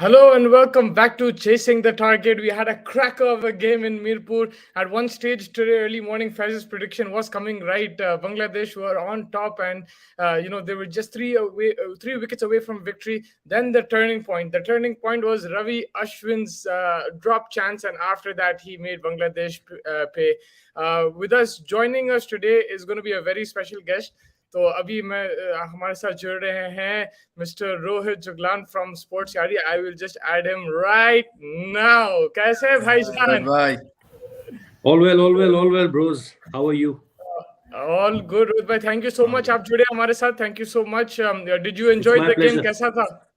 Hello and welcome back to Chasing the Target. We had a cracker of a game in Mirpur. At one stage today, early morning, Faiz's prediction was coming right. Bangladesh were on top, and they were just three wickets away from victory. Then the turning point. The turning point was Ravi Ashwin's drop chance, and after that, he made Bangladesh pay. With us, joining us today is going to be a very special guest. तो अभी मैं हमारे साथ जुड़ रहे हैं mister Rohit Juglan from sports यारी. I will just add him right now. कैसे हैं भाईजान? All well bros. How are you? All good Rohit भाई. थैंक यू सो मच, आप जुड़े हमारे साथ. Thank you so much. Did you enjoy the game? कैसा था?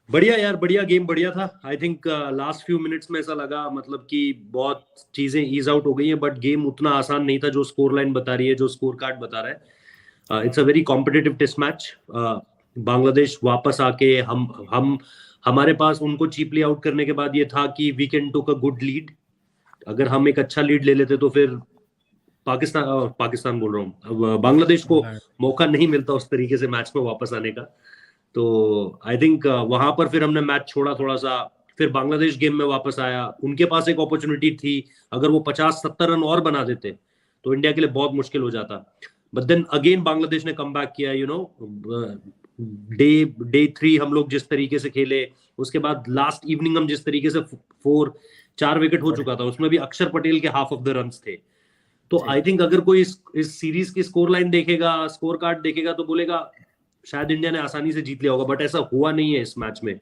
बढ़िया यार, बढ़िया गेम, बढ़िया था. आई थिंक लास्ट फ्यू मिनट्स में ऐसा लगा मतलब कि बहुत चीजें ईज आउट हो गई हैं, बट गेम उतना आसान नहीं था जो स्कोर लाइन बता रही है, जो स्कोर कार्ड बता रहा है. It's a very competitive test match. Bangladesh वापस आके हमारे पास उनको चीपली आउट करने के बाद ये था कि we can took a good lead. अगर हम एक अच्छा लीड ले लेते तो फिर पाकिस्तान बोल रहा हूँ, बांग्लादेश को मौका नहीं मिलता उस तरीके से मैच में वापस आने का. तो आई थिंक वहां पर फिर हमने मैच छोड़ा थोड़ा सा. फिर बांग्लादेश गेम में वापस आया. उनके पास एक अपॉर्चुनिटी थी, अगर वो 50-70 रन और बना देते तो इंडिया के लिए बहुत मुश्किल हो जाता. बट देन अगेन बांग्लादेश ने कम बैक किया. डे 3 हम लोग जिस तरीके से खेले, उसके बाद लास्ट इवनिंग हम जिस तरीके से 4 विकेट हो चुका था, उसमें भी अक्षर पटेल के हाफ ऑफ द रन्स थे. तो आई थिंक अगर कोई इस सीरीज की स्कोर लाइन देखेगा, स्कोर कार्ड देखेगा तो बोलेगा शायद इंडिया ने आसानी से जीत लिया होगा. बट ऐसा हुआ नहीं है. इस मैच में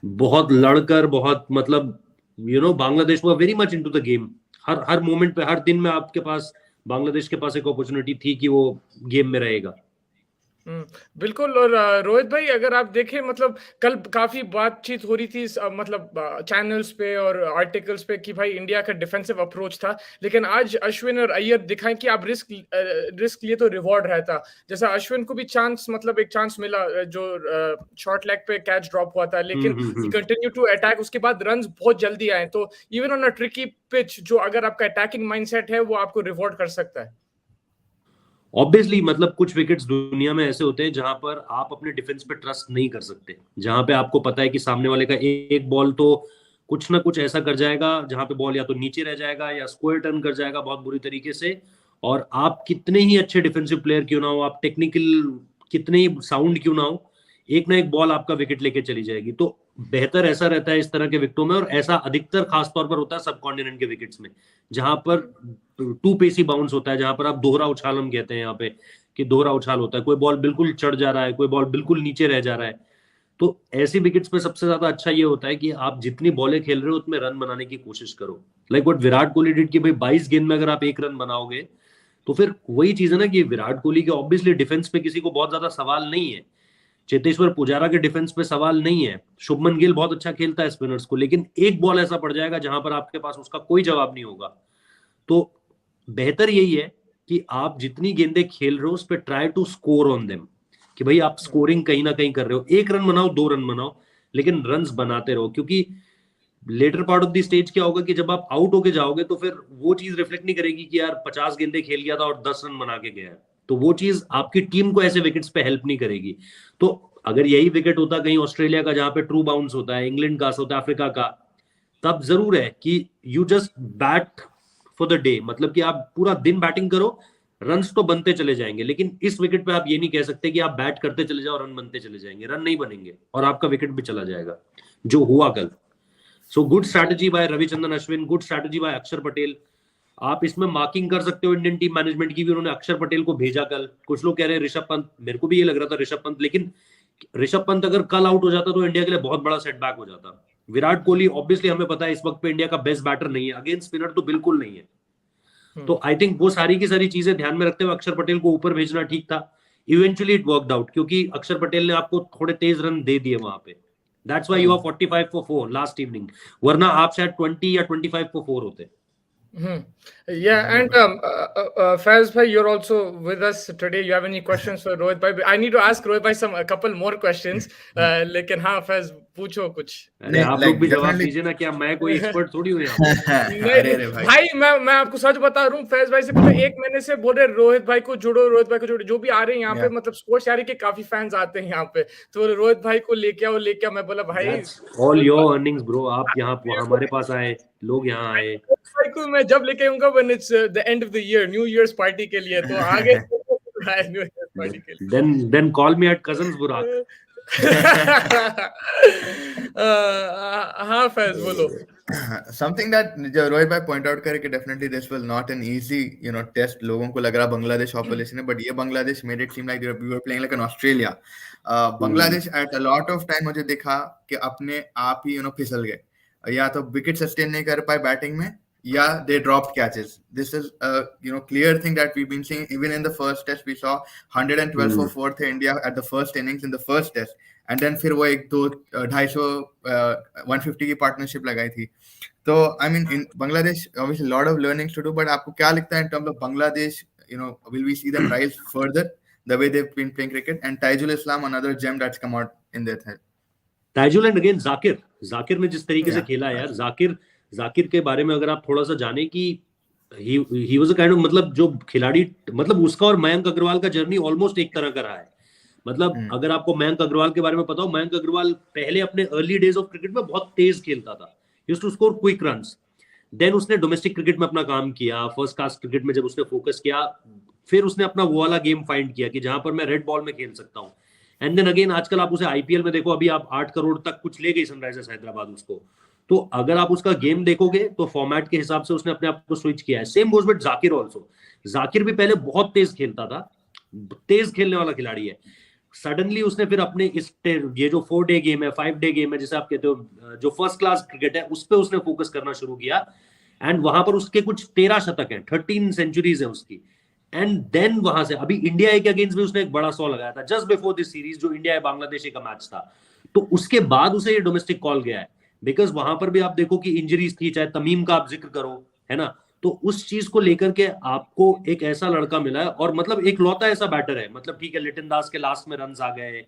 बहुत लड़कर, बहुत मतलब बांग्लादेश वो very much into the game. Her moment पे, हर दिन में आपके पास बांग्लादेश के पास एक अपॉर्चुनिटी थी कि वो गेम में रहेगा. बिल्कुल. और रोहित भाई, अगर आप देखें मतलब कल काफी बातचीत हो रही थी मतलब चैनल्स पे और आर्टिकल्स पे कि भाई इंडिया का डिफेंसिव अप्रोच था, लेकिन आज अश्विन और अय्यर दिखाएं कि आप रिस्क लिए तो रिवॉर्ड रहता. जैसा अश्विन को भी चांस, मतलब एक चांस मिला जो शॉर्ट लेग पे कैच ड्रॉप हुआ था, लेकिन ही कंटिन्यू टू अटैक. उसके बाद रन्स बहुत जल्दी आए. तो even on a tricky pitch, जो अगर आपका अटैकिंग माइंडसेट है वो आपको रिवॉर्ड कर सकता है. ऑब्वियसली मतलब कुछ विकेट्स दुनिया में ऐसे होते हैं जहां पर आप अपने डिफेंस पे ट्रस्ट नहीं कर सकते, जहां पे आपको पता है कि सामने वाले का एक बॉल तो कुछ ना कुछ ऐसा कर जाएगा जहां पे बॉल या तो नीचे रह जाएगा या स्क्वायर टर्न कर जाएगा बहुत बुरी तरीके से. और आप कितने ही अच्छे डिफेंसिव प्लेयर क्यों ना हो, आप टेक्निकल कितने ही साउंड क्यों ना हो, एक ना एक बॉल आपका विकेट लेके चली जाएगी. तो बेहतर ऐसा रहता है इस तरह के विकेटों में, और ऐसा अधिकतर खासतौर पर होता है सब कॉन्टिनेंट के विकेट्स में, जहां पर 2 पेसी बाउंस होता है, जहां पर आप दोहरा उछाल हम कहते हैं यहाँ पे कि दोहरा उछाल होता है. कोई बॉल बिल्कुल चढ़ जा रहा है, कोई बॉल बिल्कुल नीचे रह जा रहा है. तो ऐसी विकेट्स पे सबसे ज्यादा अच्छा ये होता है कि आप जितनी बॉलें खेल रहे हो उसमें रन बनाने की कोशिश करो. Like what Virat Kohli did कि भाई 22 गेंद में अगर आप 1 रन बनाओगे तो फिर वही चीज है ना कि विराट कोहली के ऑब्वियसली डिफेंस पे किसी को बहुत ज्यादा सवाल नहीं है, चेतेश्वर पुजारा के डिफेंस पे सवाल नहीं है, शुभमन गिल बहुत अच्छा खेलता है स्पिनर्स को, लेकिन एक बॉल ऐसा पड़ जाएगा जहां पर आपके पास उसका कोई जवाब नहीं होगा. तो बेहतर यही है कि आप जितनी गेंदें खेल रहे हो उस पर try to score on them, कि भाई आप स्कोरिंग कहीं ना कहीं कर रहे हो. 1 रन बनाओ, 2 रन बनाओ, लेकिन रन्स बनाते रहो. क्योंकि later part of the stage क्या होगा कि जब आप आउट होके जाओगे तो फिर वो चीज रिफ्लेक्ट नहीं करेगी कि यार 50 गेंदें खेल गया था और 10 रन बना के गया है. तो वो चीज आपकी टीम को ऐसे विकेट्स पे हेल्प नहीं करेगी. तो अगर यही विकेट होता कहीं ऑस्ट्रेलिया का जहां पे ट्रू बाउंस होता है, इंग्लैंड का, साउथ अफ्रीका का, तब जरूर है कि you just bat for the day, मतलब कि आप पूरा दिन बैटिंग करो, रन्स तो बनते चले जाएंगे. लेकिन इस विकेट पे आप ये नहीं कह सकते कि आप बैट करते चले जाओ, रन बनते चले जाएंगे. रन नहीं बनेंगे और आपका विकेट भी चला जाएगा, जो हुआ कल. So good strategy by Ravichandran Ashwin, good strategy by Axar Patel. आप इसमें मार्किंग कर सकते हो इंडियन टीम मैनेजमेंट की भी. उन्होंने अक्षर पटेल को भेजा कल. कुछ लोग कह रहे हैं ऋषभ पंत, मेरे को भी ये लग रहा था ऋषभ पंत, लेकिन ऋषभ पंत अगर कल आउट हो जाता तो इंडिया के लिए बहुत बड़ा सेटबैक हो जाता. विराट कोहली ऑब्वियसली हमें पता है इस वक्त पे इंडिया का बेस्ट बैटर नहीं है, अगेंस्ट स्पिनर तो बिल्कुल नहीं है. तो आई थिंक वो सारी की सारी चीजें ध्यान में रखते हुए अक्षर पटेल को ऊपर भेजना ठीक था. इवेंचुअली इट वर्कड आउट, क्योंकि अक्षर पटेल ने आपको थोड़े तेज रन दे दिए वहां पे. That's why you are 45 for 4 last evening, वरना आप शायद 20 या 25 for 4 होते. Yeah, and Faiz bhai, you're also with us today. You have any questions for Rohit bhai? I need to ask Rohit bhai a couple more questions. लेकिन हाँ फैज पूछो कुछ. अरे नहीं, आप लोग like भी जवाब definitely. दीजिए ना, क्या मैं कोई एक्सपर्ट थोड़ी हूँ यहाँ पे. नहीं अरे नहीं अरे भाई, भाई, मैं आपको सच बता रहा हूँ. फैज भाई से पता 1 महीने से बोल रहे रोहित भाई को जोड़ो, रोहित भाई को जोड़ो. जो भी आ रहे हैं यहाँ पे, yeah. मतलब स्पोर्ट्स यारी के काफी फैंस आते हैं यहाँ पे, तो रोहित भाई को लेके आओ लेके आओ. मैं बोला भाई that's all your earnings bro. आप यहाँ हमारे पास आए, लोग यहाँ आए. भाई को मैं जब लेके आऊंगा when it's the end of the year, new years party के लिए, तो आगे न्यू ईयर्स पार्टी के लिए. then call me at cousins बुराक. हाँ फैज बोलो. Something that जो रोहित भाई पॉइंट आउट करे कि definitely this was not an easy test. लोगों को लग रहा बांग्लादेश ऑपोजिशन है, बट ये Bangladesh made it seem like we were playing like an Australia. Bangladesh ate a lot of time मुझे दिखा कि अपने आप ही फिसल गए. या तो विकेट सस्टेन नहीं कर पाए बैटिंग में, या they dropped catches. This is a clear thing that we've been seeing. Even in the first test we saw 112 for fourth India at the first innings in the first test, and then फिर वो एक दो 250 150 की partnership लगाई थी. तो I mean in Bangladesh obviously a lot of learnings to do, but आपको क्या लगता है in terms of Bangladesh, will we see them rise further the way they've been playing cricket? And Taijul Islam, another gem that's come out in their head. Taijul and again Zakir ने जिस तरीके से खेला यार, जाकिर के बारे में अगर आप थोड़ा सा जाने कि he was a kind of, मतलब जो खिलाड़ी, मतलब उसका और मयंक अग्रवाल का जर्नी ऑलमोस्ट एक तरह का रहा है. मतलब अगर आपको मयंक अग्रवाल के बारे में पता हो, मयंक अग्रवाल पहले अपने अर्ली डेज ऑफ क्रिकेट में बहुत तेज खेलता था, used to score quick runs. Then उसने डोमेस्टिक क्रिकेट में अपना काम किया, फर्स्ट क्लास क्रिकेट में जब उसने फोकस किया, फिर उसने अपना वो वाला गेम फाइंड किया कि जहां पर मैं रेड बॉल में खेल सकता हूँ. एंड देन अगेन आजकल आप उसे आईपीएल में देखो, अभी आप 8 करोड़ तक कुछ ले गई सनराइजर्स हैदराबाद उसको. तो अगर आप उसका गेम देखोगे तो फॉर्मेट के हिसाब से उसने अपने आप को स्विच किया है. Same goes with Zakir also. Zakir भी पहले बहुत तेज खेलता था, तेज खेलने वाला खिलाड़ी है. सडनली उसने फिर अपने ये जो 4 डे गेम है, 5 डे गेम है जिसे आप कहते हो, जो फर्स्ट क्लास क्रिकेट है, उस पर उसने फोकस करना शुरू किया. एंड वहां पर उसके कुछ 13 शतक हैं, 13 सेंचुरीज है उसकी. एंड देन वहां से अभी इंडिया के अगेंस्ट भी उसने एक बड़ा 100 लगाया था जस्ट बिफोर दिस सीरीज, जो इंडिया बांग्लादेश का मैच था. तो उसके बाद उसे ये डोमेस्टिक कॉल गया है, बिकॉज वहां पर भी आप देखो कि इंजरीज थी, चाहे तमीम का आप जिक्र करो, है ना. तो उस चीज को लेकर के आपको एक ऐसा लड़का मिला है, और मतलब एक लौता ऐसा बैटर है. मतलब ठीक है, लिटन दास के लास्ट में रन आ गए,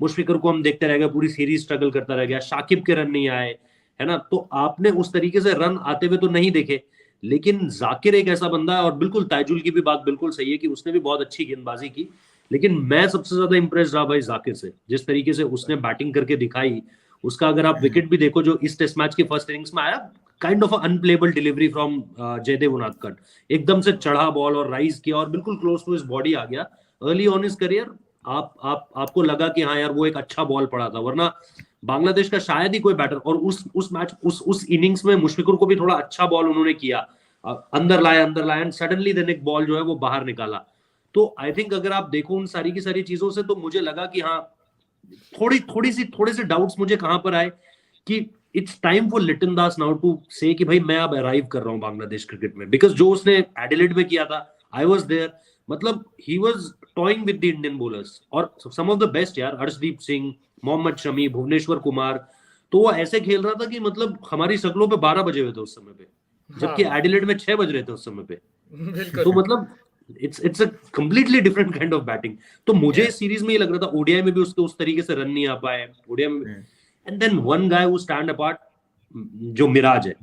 मुशफिकर को हम देखते रह गए, पूरी सीरीज स्ट्रगल करता रह गया, शाकिब के रन नहीं आए, है ना. तो आपने उस तरीके से रन आते हुए तो नहीं देखे. लेकिन जाकिर एक ऐसा बंदा है, और बिल्कुल ताइजुल की भी बात बिल्कुल सही है कि उसने भी बहुत अच्छी गेंदबाजी की. लेकिन मैं सबसे ज्यादा इंप्रेस रहा भाई जाकिर से, जिस तरीके से उसने बैटिंग करके दिखाई. उसका अगर आप विकेट भी देखो जो इस टेस्ट मैच के फर्स्ट इनिंग्स में आया, kind of unplayable delivery from Jaydev Unadkat. एकदम से चढ़ा बॉल और राइज किया और बिल्कुल क्लोज टू हिज बॉडी आ गया. अर्ली ऑन हिज करियर आपको लगा कि हाँ यार वो एक अच्छा बॉल पड़ा था, वरना बांग्लादेश का शायद ही कोई बैटर. और उस मैच उस इनिंग्स में मुशफिकुर को भी थोड़ा अच्छा बॉल उन्होंने किया, अंदर लाया एंड सडनली देन एक बॉल जो है वो बाहर निकाला. तो आई थिंक अगर आप देखो उन सारी की सारी चीजों से, तो मुझे लगा कि हाँ थोड़े से डाउट्स मुझे कहां पर आए कि it's time for Liton Das now to say कि भाई मैं अब अराइव कर रहा हूं बांग्लादेश क्रिकेट में. बिकॉज जो उसने एडिलेड में किया था, आई वाज देयर, मतलब he was toing with the Indian bowlers, और सम ऑफ द बेस्ट यार, हर्षदीप सिंह, मोहम्मद शमी, भुवनेश्वर कुमार. तो वो ऐसे खेल रहा था कि मतलब हमारी शक्लों पे 12 बजे हुए थे उस समय पे, जबकि एडिलेड में 6 बज रहे थे उस समय पे. तो मतलब it's a completely different kind of batting. तो मुझे इस सीरीज में ये लग रहा था, ओडीआई में भी उसके उस तरीके से रन नहीं आ पाए, ओडीआई में. And then one guy who stand apart, जो मिराज है,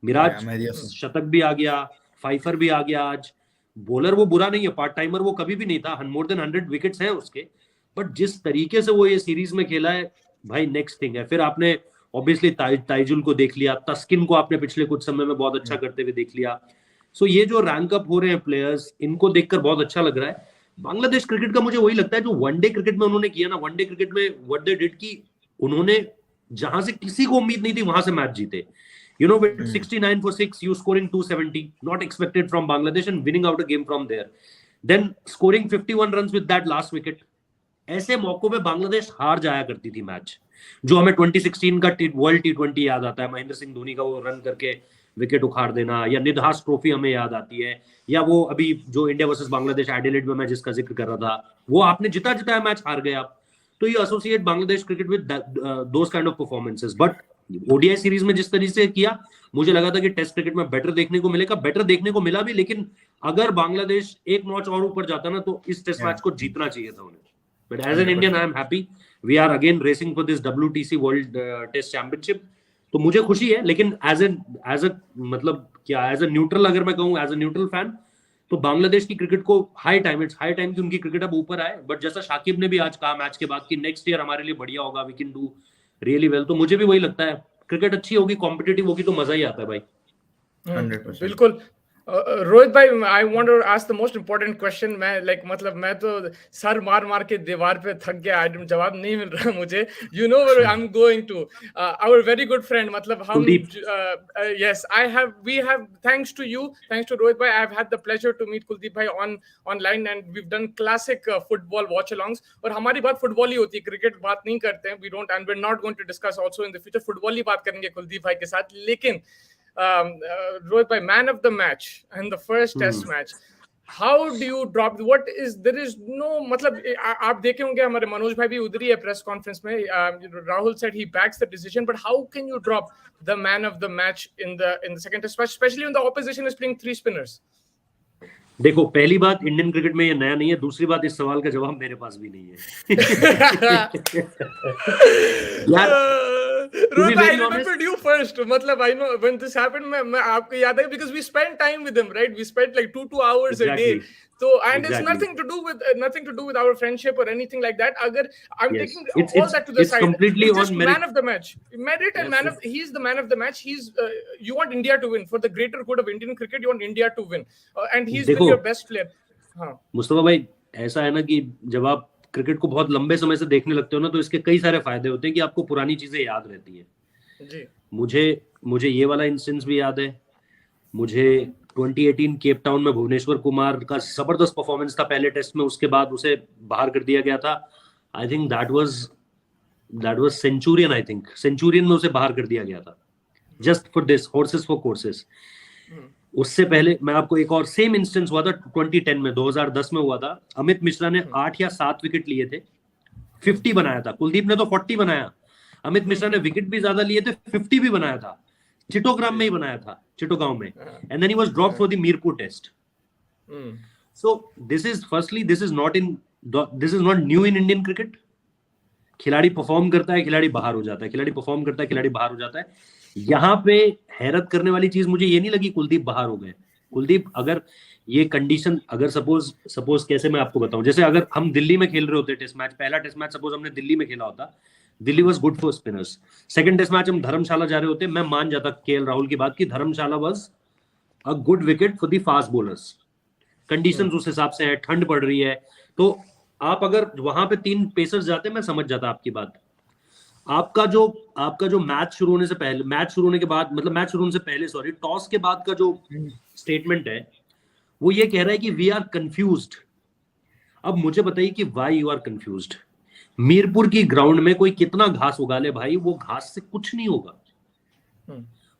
मिराज शतक भी आ गया, फाइफर भी आ गया. आज बॉलर वो बुरा नहीं है, पार्ट टाइमर वो कभी भी नहीं था, मोर देन 100 विकेट्स हैं उसके. बट जिस तरीके से वो ये सीरीज में खेला है भाई, नेक्स्ट थिंग है. फिर आपने ऑब्वियसली ताइजुल को देख लिया, तस्किन को आपने पिछले कुछ समय में बहुत अच्छा करते हुए देख लिया. सो ये जो रैंक अप हो रहे हैं प्लेयर्स, इनको देखकर बहुत अच्छा लग रहा है. बांग्लादेश क्रिकेट का मुझे वही लगता है जो वनडे क्रिकेट में उन्होंने किया ना, वनडे क्रिकेट में व्हाट दे डिड कि उन्होंने जहां से किसी को उम्मीद नहीं थी वहां से मैच जीते. You know, with 69 for 6, you scoring 270, not expected from Bangladesh, and winning out a game from there. Then scoring 51 runs with that last wicket. ऐसे मौकों पे बांग्लादेश हार जाया करती थी मैच. जो हमें 2016 का वर्ल्ड T20 याद आता है, महेंद्र सिंह धोनी का वो रन करके विकेट उखाड़ देना, या निधास ट्रॉफी हमें याद आती है, या वो अभी जो इंडिया वर्सेस बांग्लादेश एडिलेड में मैं जिसका जिक्र कर रहा था, वो आपने जिताया मैच हार गए आप. तो you associate Bangladesh cricket with those kind of performances. But ODI series में जिस तरीके से किया, मुझे लगा था कि टेस्ट क्रिकेट में बेटर देखने को मिलेगा, बेटर देखने को मिला भी, लेकिन अगर बांग्लादेश एक नॉच और ऊपर जाता ना तो इस टेस्ट मैच को जीतना चाहिए था उन्हें। But as an Indian I am happy, we are again racing for this WTC world test championship. तो मुझे खुशी है, लेकिन एज ए मतलब क्या, एज ए न्यूट्रल अगर मैं कहूँ, एज ए न्यूट्रल फैन, तो बांग्लादेश की क्रिकेट को हाई टाइम की उनकी क्रिकेट अब ऊपर आए। बट जैसा शाकिब ने भी आज कहा मैच के बाद कि नेक्स्ट ईयर हमारे लिए बढ़िया होगा, we can do really well, तो मुझे भी वही लगता है, क्रिकेट अच्छी होगी, कॉम्पिटिटिव होगी तो मजा ही आता है भाई। 100%। बिल्कुल। रोहित भाई, I want to ask the most important question. मतलब मैं तो सर मार मार के दीवार पे थक गया, जवाब नहीं मिल रहा मुझे। You know where I am going to, our very good friend, मतलब हम yes we have thanks to you, thanks to Rohit भाई, I have had the pleasure to meet Kuldeep भाई online and we have done classic football watch alongs. और हमारी बात football ही होती है, cricket बात नहीं करते हैं, we don't and we are not going to discuss also in the future, football ही बात करेंगे कुलदीप भाई के साथ। लेकिन Rohit bhai, man of the match and the first test match, how do you drop, what is, there is no, मतलब आप देखे होंगे हमारे मनोज भाई भी उधर ही है प्रेस कॉन्फ्रेंस में, Rahul said he backs the decision, but how can you drop the man of the match in the second test match, especially when the opposition is playing 3 spinners? देखो, पहली बात, इंडियन क्रिकेट में ये नया नहीं है। दूसरी बात, इस सवाल का जवाब मेरे पास भी नहीं है। यार, Rohit, I remembered you first. मतलब I know when this happened, मैं आपको याद है because we spent time with him, right? We spent like 2 hours a day. So and it's nothing to do with our friendship or anything like that. Agar I'm taking all that to the side. Completely it's just on merit. Man of the match, merit, and he's the man of the match. He's you want India to win, for the greater good of Indian cricket. You want India to win, and he's been your best player. हाँ, मुस्तफा भाई, ऐसा है ना कि जब आप cricket को बहुत लंबे समय से देखने लगते हो ना, तो इसके कई सारे फायदे होते हैं कि आपको पुरानी चीजें याद रहती है जी। मुझे ये वाला इंस्टेंस भी याद है। मुझे 2018 केप टाउन में भुवनेश्वर कुमार का जबरदस्त परफॉर्मेंस था पहले टेस्ट में, उसके बाद उसे बाहर कर दिया गया था। I think that was Centurion, I think Centurion में उसे बाहर कर दिया गया था, just for this horses for courses. उससे पहले मैं आपको एक और सेम इंस्टेंस हुआ था 2010 में हुआ था। अमित मिश्रा ने 8 या 7 विकेट लिए थे, 50 बनाया था। कुलदीप ने तो 40 बनाया, अमित मिश्रा ने विकेट भी ज्यादा लिए थे, 50 भी बनाया था, चिटोग्राम में ही बनाया था, चिटोगांव में, and then he was dropped for the Mirpur test. So this is not new in Indian cricket. खिलाड़ी परफॉर्म करता है, खिलाड़ी बाहर हो जाता है, खिलाड़ी परफॉर्म करता है, खिलाड़ी बाहर हो जाता है। यहाँ पे हैरत करने वाली चीज मुझे ये नहीं लगी कुलदीप बाहर हो गए। कुलदीप, अगर ये कंडीशन, अगर सपोज कैसे मैं आपको बताऊं, जैसे अगर हम दिल्ली में खेल रहे होते टेस्ट मैच, पहला टेस्ट मैच सपोज हमने दिल्ली में खेला होता, Delhi was good for spinners. Second test match हम धर्मशाला जा रहे होते, मैं मान जाता केएल राहुल की बात की Dharamshala was a good wicket for the fast bowlers. Conditions उस हिसाब से है, ठंड पड़ रही है, तो आप अगर वहां पे 3 पेसर्स जाते, मैं समझ जाता आपकी बात। आपका जो मैच शुरू होने से पहले, मैच शुरू होने के बाद, मतलब मैच शुरू होने से पहले, सॉरी, टॉस के बाद का जो स्टेटमेंट है वो ये कह रहा है कि वी आर कंफ्यूज्ड। अब मुझे बताइए कि why you are confused. Mirpur की ग्राउंड में कोई कितना घास उगा ले भाई, वो घास से कुछ नहीं होगा।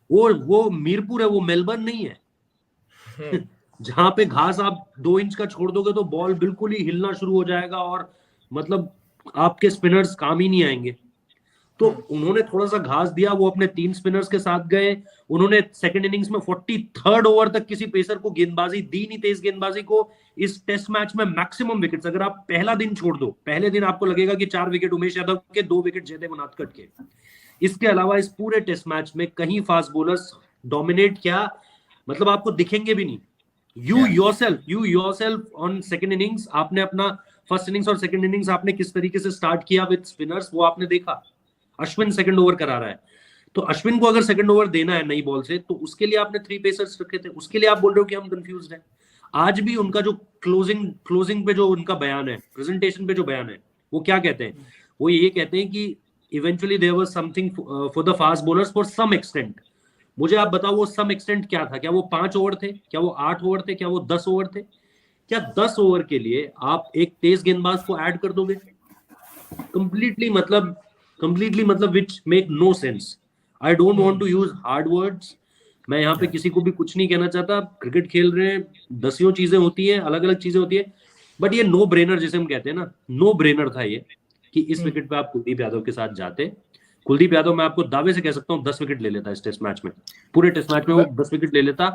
वो मीरपुर है, वो मेलबर्न नहीं है। जहां पे घास आप 2 इंच का छोड़ दोगे तो बॉल बिल्कुल ही हिलना शुरू हो जाएगा और मतलब आपके स्पिनर्स काम ही नहीं आएंगे। तो उन्होंने थोड़ा सा घास दिया, वो अपने 3 स्पिनर्स के साथ गए। उन्होंने सेकंड इनिंग्स में 43rd ओवर तक किसी पेसर को गेंदबाजी दी नहीं, तेज गेंदबाजी को। इस टेस्ट मैच में मैक्सिमम विकेट्स, अगर आप पहला दिन छोड़ दो, पहले दिन आपको लगेगा कि 4 विकेट उमेश यादव के, 2 विकेट जयदेव उनादकट के। इसके अलावा इस पूरे टेस्ट मैच में कहीं फास्ट बॉलर्स डोमिनेट किया, मतलब आपको दिखेंगे भी नहीं। You yourself on second innings, आपने अपना फर्स्ट इनिंग्स और सेकंड इनिंग्स आपने किस तरीके से स्टार्ट किया विद स्पिनर्स, वो आपने देखा। अश्विन सेकंड ओवर करा रहा है, तो अश्विन को अगर सेकंड ओवर देना है नई बॉल से, तो उसके लिए आपने 3 पेसर्स रखे थे। उसके लिए आप बोल रहे हो कि हम कंफ्यूज्ड हैं। आज भी उनका जो क्लोजिंग पे जो उनका बयान है, प्रेजेंटेशन पे जो बयान है, वो क्या कहते हैं? वो ये कहते हैं कि eventually there was something for the fast bowlers for some extent. मुझे आप बताओ वो सम एक्सटेंट क्या था? क्या वो 5 ओवर थे? क्या वो 8 ओवर थे? क्या वो 10 ओवर थे? क्या 10 ओवर के लिए आप एक तेज गेंदबाज को ऐड कर दोगे? कंप्लीटली मतलब which make no sense. I don't want to use hard words. मैं यहाँ पे किसी को भी कुछ नहीं कहना चाहता। क्रिकेट खेल रहे हैं, दसियों चीजें होती है, अलग अलग चीजें होती है, बट ये नो ब्रेनर जिसे हम कहते हैं ना, नो ब्रेनर था ये कि इस विकेट पे आप कुलदीप यादव के साथ जाते। कुलदीप यादव मैं आपको दावे से कह सकता हूँ 10 विकेट ले लेता इस टेस्ट मैच में, पूरे टेस्ट मैच में वो 10 विकेट ले लेता,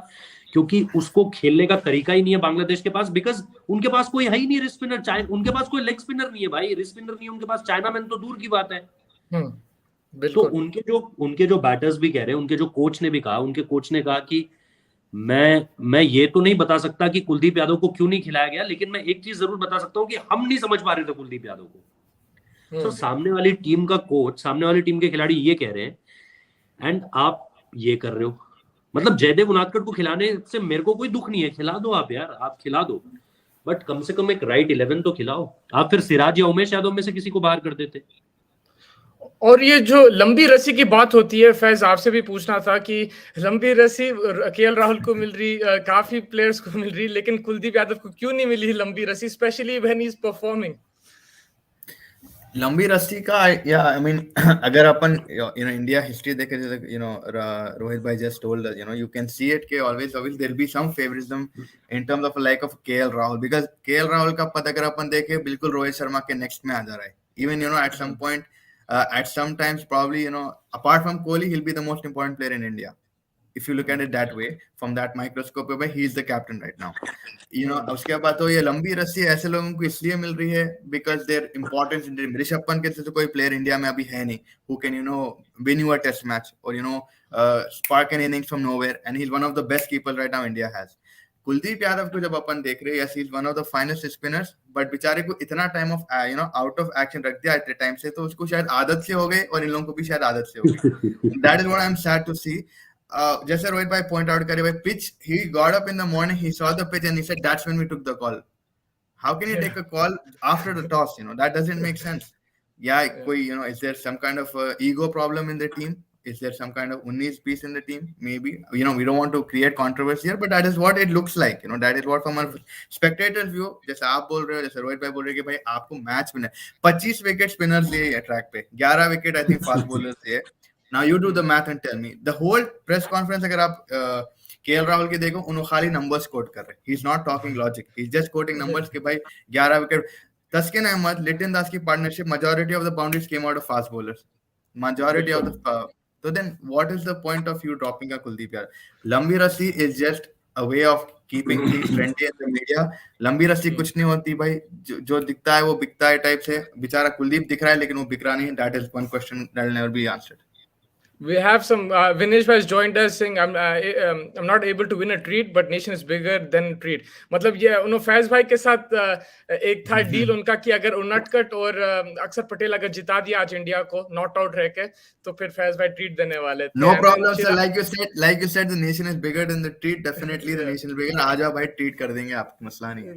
क्योंकि उसको खेलने का तरीका ही नहीं है बांग्लादेश के पास, बिकॉज उनके पास कोई है ही नहीं रिस्ट स्पिनर, उनके पास कोई लेग स्पिनर नहीं है भाई, रिस्ट स्पिनर नहीं है उनके पास, चाइना मैन तो दूर की बात है। तो उनके जो बैटर्स भी कह रहे हैं, उनके जो कोच ने भी कहा, उनके कोच ने कहा कि मैं ये तो नहीं बता सकता कि कुलदीप यादव को क्यों नहीं खिलाया गया, लेकिन मैं एक चीज जरूर बता सकता हूँ कि हम नहीं समझ पा रहे थे कुलदीप यादव को। तो सामने वाली टीम का कोच, सामने वाली टीम के खिलाड़ी ये कह रहे हैं, एंड आप ये कर रहे हो, मतलब जयदेव उनादकट को खिलाने से मेरे को कोई दुख नहीं है, खिला दो आप यार, आप खिला दो, बट कम से कम एक राइट 11 तो खिलाओ। आप फिर सिराज या उमेश यादव में से किसी को बाहर कर देते। और ये जो लंबी रस्सी की बात होती है, फैज आपसे भी पूछना था कि लंबी रस्सी केएल राहुल को मिल रही, काफी प्लेयर्स को मिल रही, लेकिन कुलदीप यादव को क्यों नहीं मिली लंबी रस्सी, specially when he is performing? लंबी रस्सी का, या आई मीन अगर अपन इंडिया हिस्ट्री देखे, रोहित भाई just told us, you can see it कि always there will be some favoritism in terms of like of KL Rahul, because KL Rahul का पद अगर अपन देखे बिल्कुल रोहित शर्मा के नेक्स्ट में आ जा रहा है, even at some point, at some times probably apart from Kohli he'll be the most important player in India if you look at it that way, from that microscope where he is the captain right now. उसके बाद तो ये लंबी रस्सी ऐसे लोगों को इसलिए मिल रही है because their importance in the Rishabh Pant के जैसे कोई प्लेयर इंडिया में अभी है नहीं who can win you a test match or spark an innings from nowhere, and he's one of the best keepers right now India has. Kuldeep Yadav को जब अपन देख रहे हैं, yes, he's one of the finest spinners, but बेचारे को इतना time of out of action रख दिया इतने टाइम से, तो उसको शायद आदत से हो गई और इन लोगों को भी शायद आदत से हो गई. That is what I'm sad to see. जैसे रोहित भाई पॉइंट आउट करे, भाई pitch, he got up in the morning, he saw the pitch and he said that's when we took the call. How can you take a call after the toss? That doesn't make sense. कोई is there some kind of ego problem in the team? Is there some kind of 19 piece in the team? Maybe, we don't want to create controversy here, but that is what it looks like. That is what from a spectator's view, जैसे आप बोल रहे हो, जैसे रोहित भाई बोल रहे हैं कि भाई आपको मैच में 25 विकेट स्पिनर्स लिए ट्रैक पे, 11 wicket I think fast bowlers लिए. Now you do the math and tell me. The whole press conference अगर आप केएल राहुल के देखो, उन्होंने खाली numbers quote कर रहे. He's not talking logic. He's just quoting numbers कि भाई 11 विकेट. तस्किन अहमद, लिटिन दास की partnership, majority of the boundaries came out of fast bowlers. Majority of the so then what is the point of you dropping a Kuldeep यार? लंबी रस्सी is just a way of keeping things trendy in the media. लंबी रस्सी कुछ नहीं होती भाई, जो दिखता है वो बिकता है टाइप से. बेचारा कुलदीप दिख रहा है लेकिन वो बिक रहा नहीं. That is one question that will never be answered. We have some Vinesh has joined us saying I'm not able to win a treat, but nation is bigger than treat. मतलब ये फैज भाई के साथ एक था डील उनका कि अगर उनटकट और अक्षर पटेल अगर जिता दिया आज इंडिया को नॉट आउट रह के, तो फिर फैज भाई ट्रीट देने वाले थे. No problem sir, like you said the nation is bigger than the treat. Definitely the nation is bigger. आ जाओ भाई, ट्रीट कर देंगे, आपको मसला नहीं है.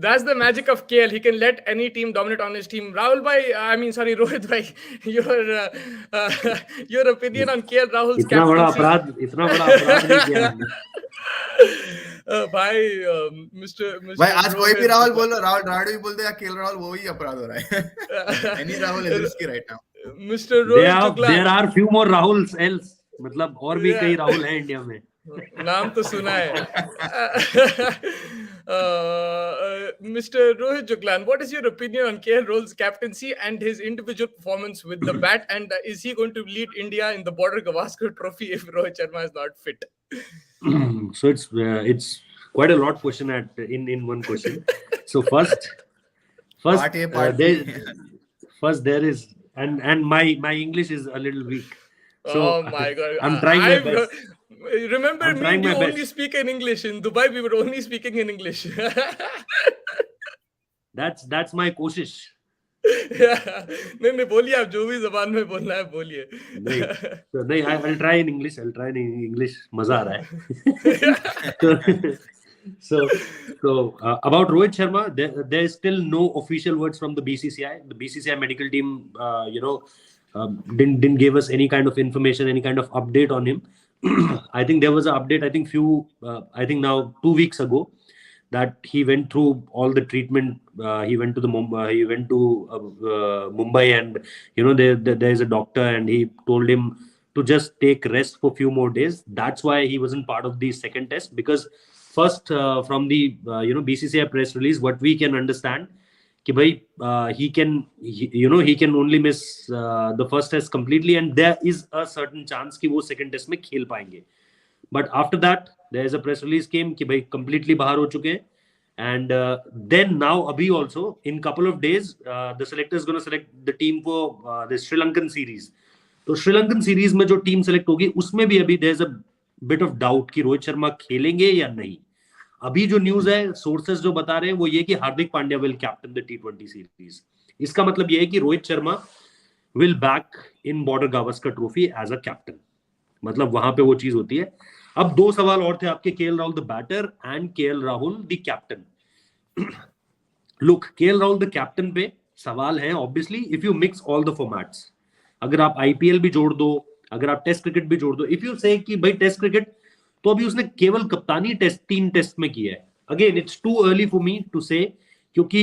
That's the magic of KL. He can let any team dominate on his team. Rahul bhai, Rohit bhai, your opinion on KL Rahul's captaincy. इतना बड़ा अपराध नहीं किया हमने. भाई Mr. भाई आज कोई भी राहुल बोल रहा, राहुल द्राविड़ भी बोल दे या केएल राहुल, वो ही अपराध हो रहा है. Any Rahul is risky right now. Mr. Rohit Chukla. There are few more Rahuls else. मतलब और भी कई राहुल हैं इंडिया में. नाम तो सुना है. Mr. Rohit Juglan, what is your opinion on KL Rahul's captaincy and his individual performance with the bat, and is he going to lead India in the Border Gavaskar Trophy if Rohit Sharma is not fit? So it's quite a lot question in one question. So first there is, and my English is a little weak. So oh my God, I'm trying my best. Remember me, you only speak in English. In Dubai, we were only speaking in English. That's my कोशिश. नहीं बोलिए, आप जो भी जबान में बोलना है बोलिए. नहीं, I'll try in English. मजा आ रहा है. So about Rohit Sharma, there is still no official words from the BCCI. The BCCI medical team, didn't give us any kind of information, any kind of update on him. I think there was an update. I think now 2 weeks ago, that he went through all the treatment. He went to Mumbai, and there is a doctor, and he told him to just take rest for a few more days. That's why he wasn't part of the second test, because first from the BCCI press release, what we can understand कि भाई he can only miss the first test completely and there is a certain chance कि वो second test में खेल पाएंगे. But after that there is a press release came कि भाई completely बाहर हो चुके हैं. And then now abhi also in couple of days the selector is going to select the team for the Sri Lankan series. तो Sri Lankan series में जो team select होगी उसमें भी अभी there is a bit of doubt कि रोहित शर्मा खेलेंगे या नहीं. अभी जो न्यूज है सोर्सेस जो बता रहे हैं वो ये कि Hardik Pandya will captain the T20 series. इसका मतलब ये है कि Rohit Sharma will back in Border Gavaskar trophy as a captain. मतलब वहां पे वो चीज होती है. अब दो सवाल और थे आपके, KL Rahul the batter and KL Rahul the captain. Look, KL Rahul the captain पे सवाल है obviously if you mix all the formats. अगर आप आईपीएल भी जोड़ दो, अगर आप टेस्ट क्रिकेट भी जोड़ दो, इफ यू से कि भाई टेस्ट क्रिकेट तो अभी उसने केवल कप्तानी टेस्ट 3 टेस्ट में किया है. Again it's too early for me to say, क्योंकि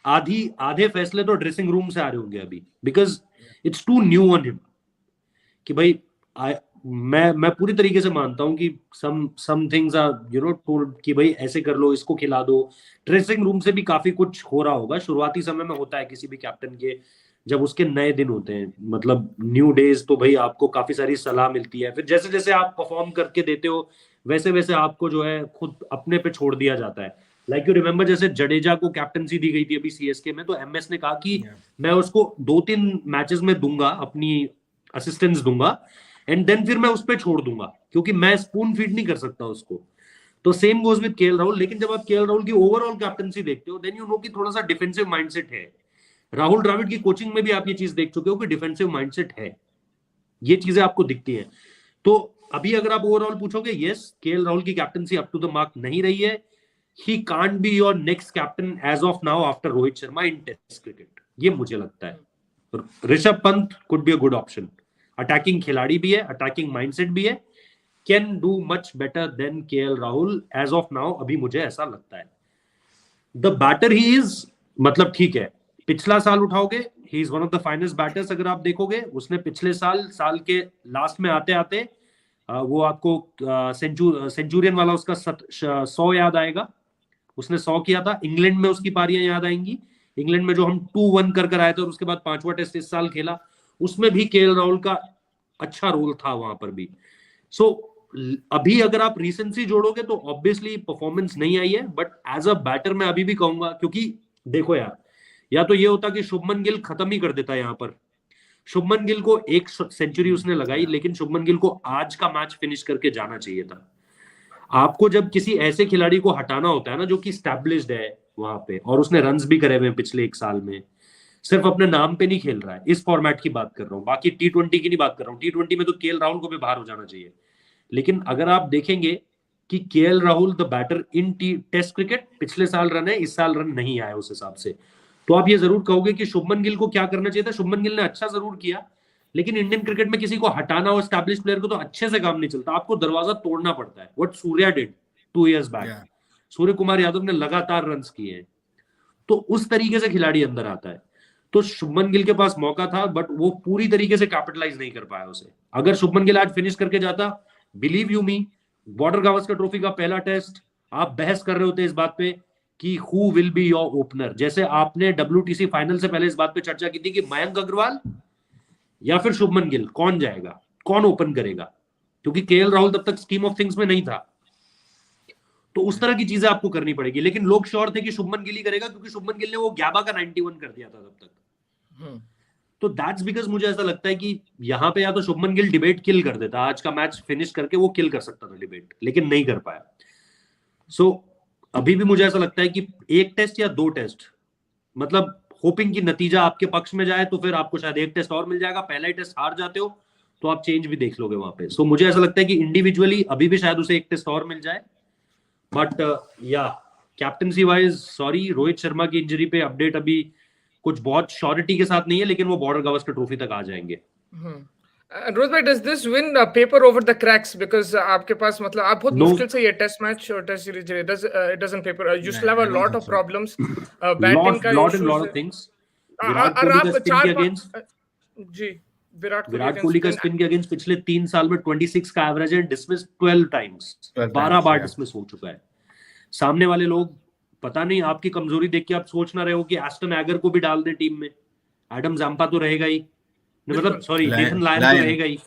आधे फैसले तो ड्रेसिंग रूम से आ रहे होंगे अभी, because it's too new on him. कि भाई मैं पूरी तरीके से मानता हूं कि सम थिंग्स आर टोल्ड कि भाई ऐसे कर लो, इसको खिला दो. ड्रेसिंग रूम से भी काफी कुछ हो रहा होगा. शुरुआती समय में होता है किसी भी कैप्टन के, जब उसके नए दिन होते हैं, मतलब न्यू डेज, तो भाई आपको काफी सारी सलाह मिलती है. फिर जैसे जैसे आप परफॉर्म करके देते हो वैसे वैसे आपको जो है खुद अपने पे छोड़ दिया जाता है. लाइक यू रिमेंबर जैसे जडेजा को कैप्टनसी दी गई थी अभी सीएसके में, तो एमएस ने कहा कि मैं उसको 2-3 मैचेस में दूंगा, अपनी असिस्टेंस दूंगा, एंड देन फिर मैं उस पर छोड़ दूंगा, क्योंकि मैं स्पून फीड नहीं कर सकता उसको. तो same goes with KL Rahul. लेकिन जब आप केएल राहुल की ओवरऑल कैप्टनसी देखते हो देन यू नो कि थोड़ा सा डिफेंसिव माइंडसेट है. राहुल द्रविड़ की कोचिंग में भी आप ये चीज देख चुके हो कि डिफेंसिव माइंडसेट है. ये चीजें आपको दिखती हैं. तो अभी अगर आप ओवरऑल पूछोगे, यस, केएल राहुल की captaincy up to the mark नहीं रही है. He can't be your next captain as of now after Rohit Sharma in test cricket. ये मुझे लगता है. Rishabh Pant could be a good option. Attacking खिलाड़ी भी है, अटैकिंग माइंडसेट भी है, can do much better than KL Rahul as of now. अभी मुझे ऐसा लगता है. द बैटर ही इज, मतलब ठीक है, पिछला साल उठाओगे, he is one of the finest batters. अगर आप देखोगे उसने पिछले साल के लास्ट में आते आते वो आपको सेंचुरियन वाला उसका 100 याद आएगा. उसने 100 किया था. इंग्लैंड में उसकी पारियां याद आएंगी. इंग्लैंड में जो हम 2-1 कर आए थे और उसके बाद 5वां टेस्ट इस साल खेला, उसमें भी केएल राहुल का अच्छा रोल था वहां पर भी. सो अभी अगर आप रिसेंसी जोड़ोगे तो ऑब्वियसली परफॉर्मेंस नहीं आई है, बट एज अ बैटर मैं अभी भी कहूंगा, क्योंकि देखो यार, या तो ये होता कि शुभमन गिल खत्म ही कर देता यहाँ पर. शुभमन गिल को 1 सेंचुरी उसने लगाई, लेकिन शुभमन गिल को आज का मैच फिनिश करके जाना चाहिए था. आपको जब किसी ऐसे खिलाड़ी को हटाना होता है ना जो कि स्टैब्लिश्ड है वहां पे, और उसने रन्स भी करे हुए हैं पिछले 1 साल में, सिर्फ अपने नाम पे नहीं खेल रहा है. इस फॉर्मेट की बात कर रहा हूँ, बाकी T20 की नहीं बात कर रहा हूँ. T20 में तो केएल राहुल को भी बाहर हो जाना चाहिए. लेकिन अगर आप देखेंगे कि KL Rahul the batter in test cricket, पिछले साल रन है, इस साल रन नहीं आया उस हिसाब से, तो आप ये जरूर कहोगे कि शुभमन गिल को क्या करना चाहिए था. शुभमन गिल ने अच्छा जरूर किया, लेकिन इंडियन क्रिकेट में किसी को हटाना और एस्टैब्लिश प्लेयर को तो अच्छे से काम नहीं चलता. आपको दरवाजा तोड़ना पड़ता है. What Surya did 2 years back. Surya Kumar Yadav ने लगातार रन्स किए हैं. तो उस तरीके से खिलाड़ी अंदर आता है. तो शुभमन गिल के पास मौका था, बट वो पूरी तरीके से कैपिटलाइज नहीं कर पाया उसे. अगर शुभमन गिल आज फिनिश करके जाता, believe you me, border Gavaskar trophy का पहला टेस्ट आप बहस कर रहे होते इस बात पे कि who will be your opener. जैसे आपने WTC फाइनल से पहले इस बात पे चर्चा की थी कि मयंक अग्रवाल या फिर शुभमन गिल, कौन जाएगा, कौन ओपन करेगा, क्योंकि केएल राहुल तब तक स्कीम ऑफ थिंग्स में नहीं था. तो उस तरह की चीजें आपको करनी पड़ेगी. लेकिन लोग श्योर थे कि शुभमन गिल ही करेगा, क्योंकि शुभमन गिल ने वो ग्याबा का 91 कर दिया था तब तक. तो दैट्स बिकॉज मुझे ऐसा लगता है कि यहाँ पे या तो शुभमन गिल डिबेट किल कर देता, आज का मैच फिनिश करके वो किल कर सकता था डिबेट, लेकिन नहीं कर पाया. सो अभी भी मुझे ऐसा लगता है कि 1 टेस्ट या 2 टेस्ट, मतलब होपिंग की नतीजा आपके पक्ष में जाए, तो फिर आपको शायद 1 टेस्ट और मिल जाएगा. पहला ही टेस्ट हार जाते हो तो आप चेंज भी देख लोगे वहां पे. सो मुझे ऐसा लगता है कि इंडिविजुअली अभी भी शायद उसे 1 टेस्ट और मिल जाए. बट या captaincy wise sorry, Rohit Sharma की इंजरी पे अपडेट अभी कुछ बहुत श्योरिटी के साथ नहीं है, लेकिन वो बॉर्डर गावस्कर ट्रॉफी तक आ जाएंगे. रोहित भाई, does this win paper over the cracks? Because आपके पास, मतलब आप बहुत मुश्किल से ये टेस्ट मैच और test series, it doesn't paper, you still have a lot of problems, batting का lot of things. Virat Kohli का स्पिन के अगेंस्ट, जी, विराट कोहली का स्पिन के अगेंस्ट पिछले 3 साल में 26 का एवरेज है. डिसमिस 12 टाइम्स, 12 बार डिसमिस हो चुका है. सामने वाले लोग पता नहीं आपकी कमजोरी देख के आप सोच ना रहे हो कि एस्टन एगर को भी डाल दे टीम में, एडम जाम्पा तो रहेगा ही, मतलब सॉरी नेथन लायन तो रहेगा ही,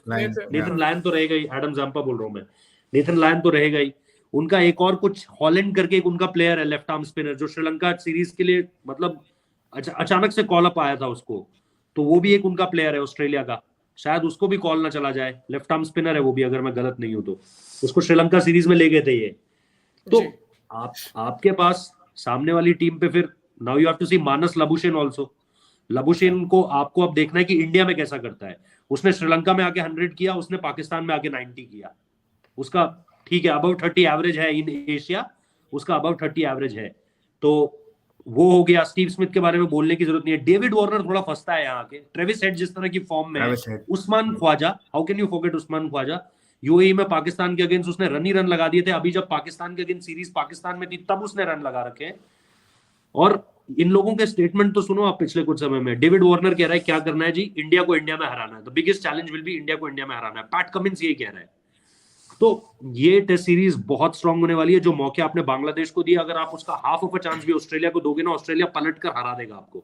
नेथन लायन तो रहेगा ही, एडम जाम्पा बोल रहा हूँ मैं, नेथन लायन तो रहेगा ही। उनका एक और कुछ हॉलैंड करके एक उनका प्लेयर है लेफ्ट आर्म स्पिनर, जो श्रीलंका सीरीज के लिए मतलब अचानक से कॉल अप आया था उसको, तो वो भी एक उनका प्लेयर है ऑस्ट्रेलिया का, शायद उसको भी कॉल ना चला जाए, लेफ्ट आर्म स्पिनर है वो भी अगर मैं गलत नहीं हूं तो, उसको श्रीलंका सीरीज में ले गए थे ये। तो आपके पास सामने वाली टीम पे फिर now you have to see Marnus Labuschagne also. Labuschagne को आपको अब देखना है कि इंडिया में कैसा करता है। उसने श्रीलंका में आके 100 किया, उसने पाकिस्तान में आके 90 किया, उसका ठीक है अबाउ 30 एवरेज है इन एशिया, उसका अबाउ 30 एवरेज है। तो वो हो गया। स्टीव स्मिथ के बारे में बोलने की जरूरत नहीं है। डेविड वार्नर थोड़ा फंसता है यहाँ के। ट्रेविस हेड जिस तरह की फॉर्म में है, Usman Khawaja, how can you forget Usman Khawaja. UAE में पाकिस्तान के अगेंस्ट उसने रन ही रन लगा दिए थे। अभी जब पाकिस्तान के अगेंस्ट सीरीज पाकिस्तान में थी तब उसने रन लगा रखे। और इन लोगों के स्टेटमेंट तो सुनो आप पिछले कुछ समय में। डेविड वार्नर कह रहा है क्या करना है जी, इंडिया को इंडिया में हराना है, the biggest challenge will be India को इंडिया में हराना है। पैट कमिंस ये कह रहा है। तो ये टेस्ट सीरीज बहुत स्ट्रांग होने वाली है। जो मौके आपने बांग्लादेश को दिया, अगर आप उसका हाफ ऑफ अ चांस भी ऑस्ट्रेलिया को दोगे ना, ऑस्ट्रेलिया पलट कर हरा देगा आपको।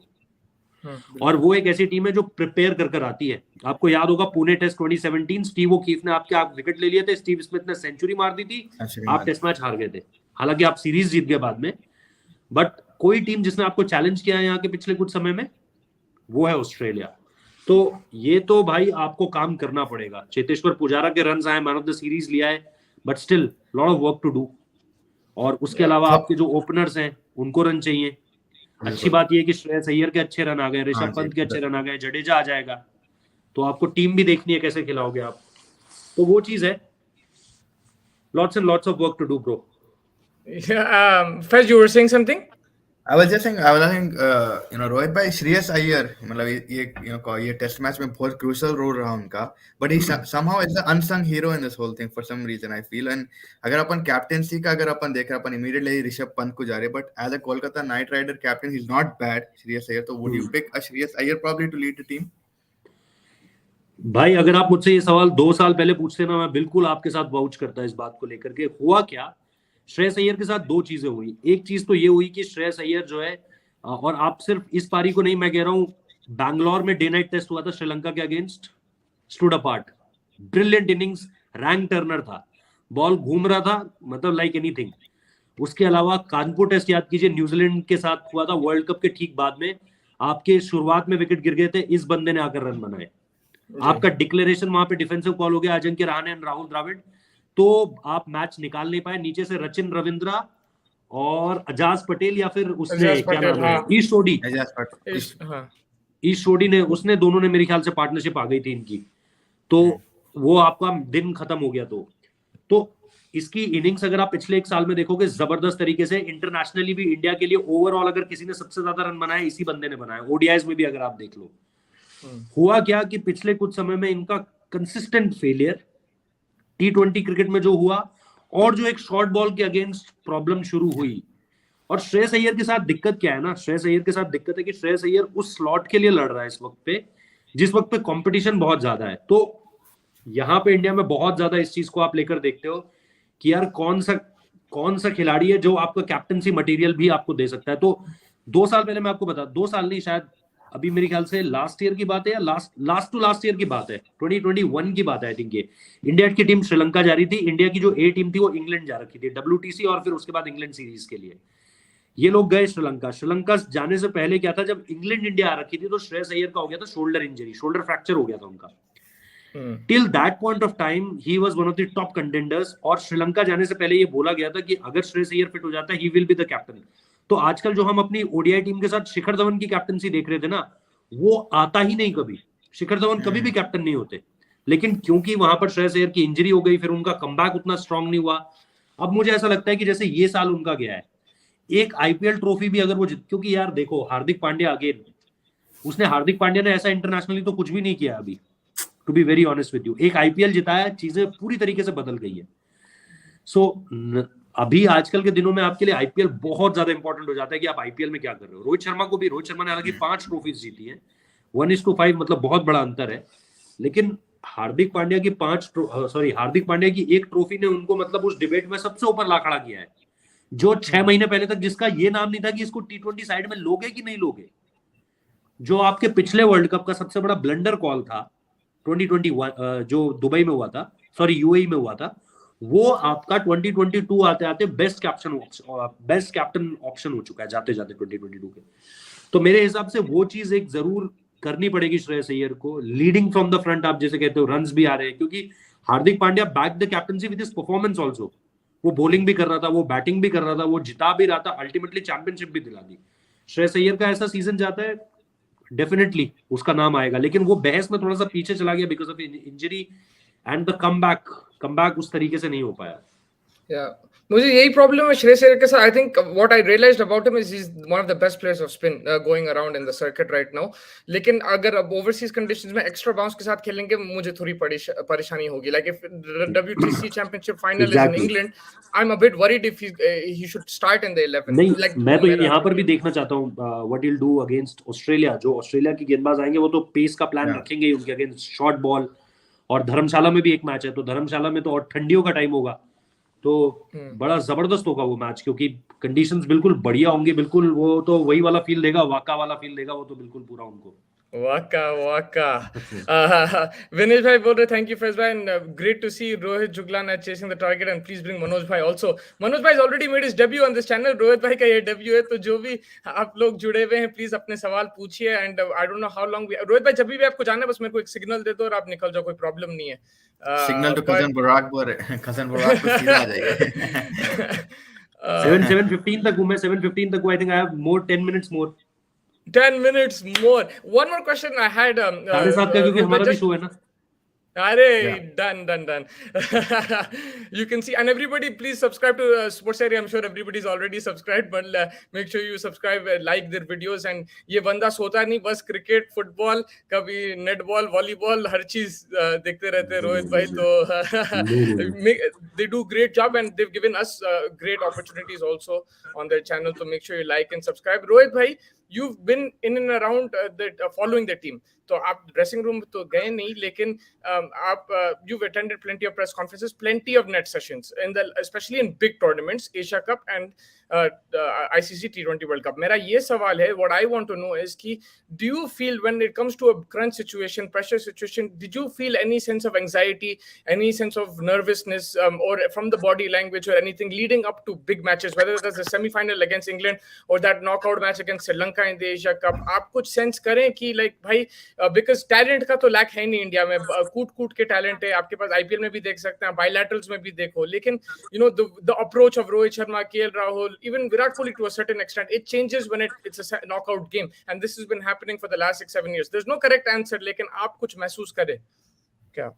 और वो एक ऐसी टीम है जो प्रिपेयर कर कर आती है। आपको याद होगा पुणे टेस्ट 2017, स्टीव ओकीफ ने आपके आप विकेट ले लिए थे, स्टीव स्मिथ ने सेंचुरी मार दी थी, आप टेस्ट मैच हार गए थे। हालांकि आप सीरीज जीत गए बाद में, बट कोई टीम जिसने आपको चैलेंज किया है यहाँ के पिछले कुछ समय में, वो है ऑस्ट्रेलिया। तो ये तो भाई आपको काम करना पड़ेगा। चेतेश्वर पुजारा के रन आए, मैन ऑफ द सीरीज लिया है, but still lot of work to do. और उसके अलावा आपके जो ओपनर्स हैं उनको रन चाहिए। अच्छी बात यह है कि श्रेयस अय्यर के अच्छे रन आ गए, ऋषभ पंत के अच्छे रन आ गए, जडेजा आ जाएगा। तो आपको टीम भी देखनी है कैसे खिलाओगे आप, तो वो चीज है। Lots and lots of work to do bro. Faiz, you were saying something? I was just saying, Rohit भाई, श्रेयस अय्यर मतलब ये टेस्ट मैच में बहुत क्रूशियल रोल रहा उनका, but he somehow is the unsung hero in this whole thing for some reason I feel. And अगर अपन captaincy का अगर अपन देख रहे हैं, अपन इमीडिएटली ऋषभ पंत को जा रहे, but as a Kolkata Knight Rider captain he is not bad Shreyas Iyer. तो would you pick a Shreyas Iyer probably to lead the team? भाई अगर आप मुझसे ये सवाल 2 साल पहले पूछते ना, मैं बिल्कुल आपके साथ वाउच करता इस बात को लेकर के। हुआ क्या, श्रेयस अय्यर के साथ 2 चीजें हुई। एक चीज तो ये हुई कि श्रेयस अय्यर जो है, और आप सिर्फ इस पारी को नहीं, मैं कह रहा हूं बैंगलोर में डे नाइट टेस्ट हुआ था श्रीलंका के against, stood apart, brilliant innings, rank Turner था, बॉल घूम रहा था, मतलब लाइक एनीथिंग। उसके अलावा कानपुर टेस्ट याद कीजिए, न्यूजीलैंड के साथ हुआ था वर्ल्ड कप के ठीक बाद में, आपके शुरुआत में विकेट गिर गए थे, इस बंदे ने आकर रन बनाए। आपका डिक्लेरेशन वहां पे डिफेंसिव कॉल हो गया अजिंक्य रहाणे और राहुल द्रविड़, तो आप मैच निकाल नहीं पाए। नीचे से रचिन रविंद्रा और अजाज पटेल या फिर उसने क्या नाम है, ईश सोडी ने, उसने दोनों ने मेरे ख्याल से पार्टनरशिप आ गई थी इनकी, तो वो आपका दिन खत्म हो गया। तो इसकी इनिंग्स अगर आप पिछले 1 साल में देखोगे, जबरदस्त तरीके से इंटरनेशनली भी इंडिया के लिए ओवरऑल अगर किसी ने सबसे ज्यादा रन बनाए इसी बंदे ने बनाए। ओडीआईज में भी अगर आप देख लो, हुआ क्या कि पिछले कुछ समय में इनका कंसिस्टेंट फेलियर T20 क्रिकेट में जो हुआ, और जो एक शॉर्ट बॉल के अगेंस्ट प्रॉब्लम शुरू हुई। और श्रेयस अय्यर के साथ दिक्कत क्या है ना, श्रेयस अय्यर के साथ दिक्कत है कि श्रेयस अय्यर उस स्लॉट के लिए लड़ रहा है इस वक्त पे, जिस वक्त पे कंपटीशन बहुत ज्यादा है। तो यहाँ पे इंडिया में बहुत ज्यादा इस चीज को आप लेकर देखते हो कि यार कौन सा खिलाड़ी है जो आपका कैप्टनसी मटेरियल भी आपको दे सकता है। तो 2 साल पहले मैं आपको बता, 2 साल नहीं, शायद अभी मेरे ख्याल से लास्ट ईयर की बात है या लास्ट टू लास्ट ईयर की बात है, 2021 की बात है आई थिंक। ये इंडिया की टीम श्रीलंका जा रही थी, इंडिया की जो ए टीम थी वो इंग्लैंड जा रखी थी WTC, और फिर उसके बाद इंग्लैंड सीरीज के लिए ये लोग गए श्रीलंका जाने से पहले क्या था, जब इंग्लैंड इंडिया आ रखी थी तो श्रेयस अय्यर का हो गया था शोल्डर इंजरी, शोल्डर फ्रैक्चर हो गया था उनका। Till that point of time he was one of the top contenders, और श्रीलंका जाने से पहले ये बोला गया था कि अगर श्रेयस अय्यर फिट हो जाता है he will be the captain. तो आजकल जो हम अपनी ओडीआई टीम के साथ शिखर धवन की कैप्टनसी देख रहे थे ना, वो आता ही नहीं कभी। शिखर धवन कभी भी कैप्टन नहीं होते, लेकिन क्योंकि वहां पर श्रेयस अय्यर की इंजरी हो गई, फिर उनका कमबैक उतना स्ट्रांग नहीं हुआ। अब मुझे ऐसा लगता है कि जैसे ये साल उनका गया है, एक आईपीएल ट्रॉफी भी अगर वो क्योंकि यार देखो हार्दिक पांड्या अगेन, हार्दिक पांड्या ने ऐसा इंटरनेशनली तो कुछ भी नहीं किया अभी, to be very honest with you. एक आईपीएल जिताया, चीजें पूरी तरीके से बदल गई है। सो अभी आजकल के दिनों में आपके लिए आईपीएल बहुत ज्यादा इंपॉर्टेंट हो जाता है कि आप आईपीएल में क्या कर रहे हो। रोहित शर्मा ने हालांकि 5 ट्रॉफीज जीती है, 1:5 मतलब बहुत बड़ा अंतर है, लेकिन हार्दिक पांड्या की 1 ट्रॉफी ने उनको मतलब उस डिबेट में सबसे ऊपर ला खड़ा किया है। जो 6 महीने पहले तक जिसका ये नाम नहीं था कि इसको T20 साइड में लोगे कि नहीं लोगे, जो आपके पिछले वर्ल्ड कप का सबसे बड़ा ब्लंडर कॉल था 2021 जो दुबई में हुआ था, सॉरी यूएई में हुआ था, वो आपका 2022 आते आते बेस्ट कैप्टन ऑप्शन हो चुका है जाते जाते 2022 के। तो मेरे हिसाब से वो चीज एक जरूर करनी पड़ेगी श्रेयस अय्यर को, लीडिंग फ्रॉम द फ्रंट, आप जैसे कहते हो रन्स भी आ रहे हैं, क्योंकि Hardik Pandya back the captaincy with his performance also, वो बॉलिंग भी कर रहा था, वो बैटिंग भी कर रहा था, वो जिता भी रहा था, अल्टीमेटली चैंपियनशिप भी दिला दी। श्रेयस अय्यर का ऐसा सीजन जाता है, डेफिनेटली उसका नाम आएगा, लेकिन वो बहस में थोड़ा सा पीछे चला गया because of injury, and the comeback उस तरीके से नहीं हो पाया। मुझे यही प्रॉब्लम है श्रेयस अय्यर के साथ। I think what I realised about him is he is one of the best players of spin going around in the circuit right now, लेकिन अगर अब ओवरसीज कंडीशंस में एक्स्ट्रा बाउंस के साथ खेलेंगे मुझे थोड़ी परेशानी होगी। Like if WTC championship final is in England, I am a bit worried if he should start in the 11। नहीं, like, मैं तो यहाँ पर भी देखना चाहता हूँ what will do against Australia. जो ऑस्ट्रेलिया की गेंदबाज आएंगे वो तो पेस का प्लान रखेंगे ही उनके अगेंस्ट, शॉर्ट बॉल, और धर्मशाला में भी एक मैच है, तो धर्मशाला में तो और ठंडियों का टाइम होगा, तो बड़ा जबरदस्त होगा वो मैच, क्योंकि कंडीशंस बिल्कुल बढ़िया होंगी, बिल्कुल वो तो वही वाला फील देगा, वाका वाला फील देगा वो तो बिल्कुल पूरा उनको। वाका विनेश भाई बोल रहे थैंक यू फैज भाई and great to see Rohit Juglan at chasing the target and please bring Manoj भाई आल्सो। मनोज भाई already made his debut on this channel, Rohit भाई का ये डेब्यू है, तो जो भी आप लोग जुड़े हुए हैं प्लीज अपने सवाल पूछिए। And I don't know how long Rohit भाई जब भी आपको जाना है बस मेरे को एक सिग्नल दे दो और आप निकल जाओ, कोई प्रॉब्लम नहीं है। सिग्नल तो कजन बुराक को सीधा आ जाएगा। 7:15 तक हूं मैं, 7:15 तक हूं, I think I have more 10 minutes more. 10 minutes more. One more question I had. 7:30 का, क्योंकि हमारा भी शो है ना। Done. You can see, and everybody please subscribe to Sports Area. I'm sure everybody's already subscribed, but make sure you subscribe, like their videos. And ये बंदा सोता नहीं, बस क्रिकेट, फुटबॉल, कभी नेटबॉल, वॉलीबॉल, हर चीज देखते रहते हैं रोहित भाई। तो they do great job and they've given us great opportunities also on their channel. So make sure you like and subscribe. Rohit bhai, you've been in and around following the team. तो आप dressing room तो गए नहीं, लेकिन आप you've attended plenty of press conferences, plenty of net sessions in the especially in big tournaments, Asia Cup and ICC T20 World Cup. मेरा ये सवाल है, what I want to know is कि do you feel when it comes to a crunch situation, pressure situation, did you feel any sense of anxiety, any sense of nervousness, or from the body language or anything leading up to big matches, whether that's the semi-final against England or that knockout match against Sri Lanka in the Asia Cup? आप कुछ sense करें कि like भाई because talent का तो lack है नहीं India में, कूट के टैलेंट है आपके पास, आईपीएल में भी देख सकते हैं, बायलैटरल्स में भी देखो, लेकिन you know the approach of Rohit Sharma, KL Rahul, even Virat Kohli to a certain extent, it changes when it's a knockout game, and this has been happening for the last 6-7 years. There's no correct answer, लेकिन आप कुछ महसूस करें क्या?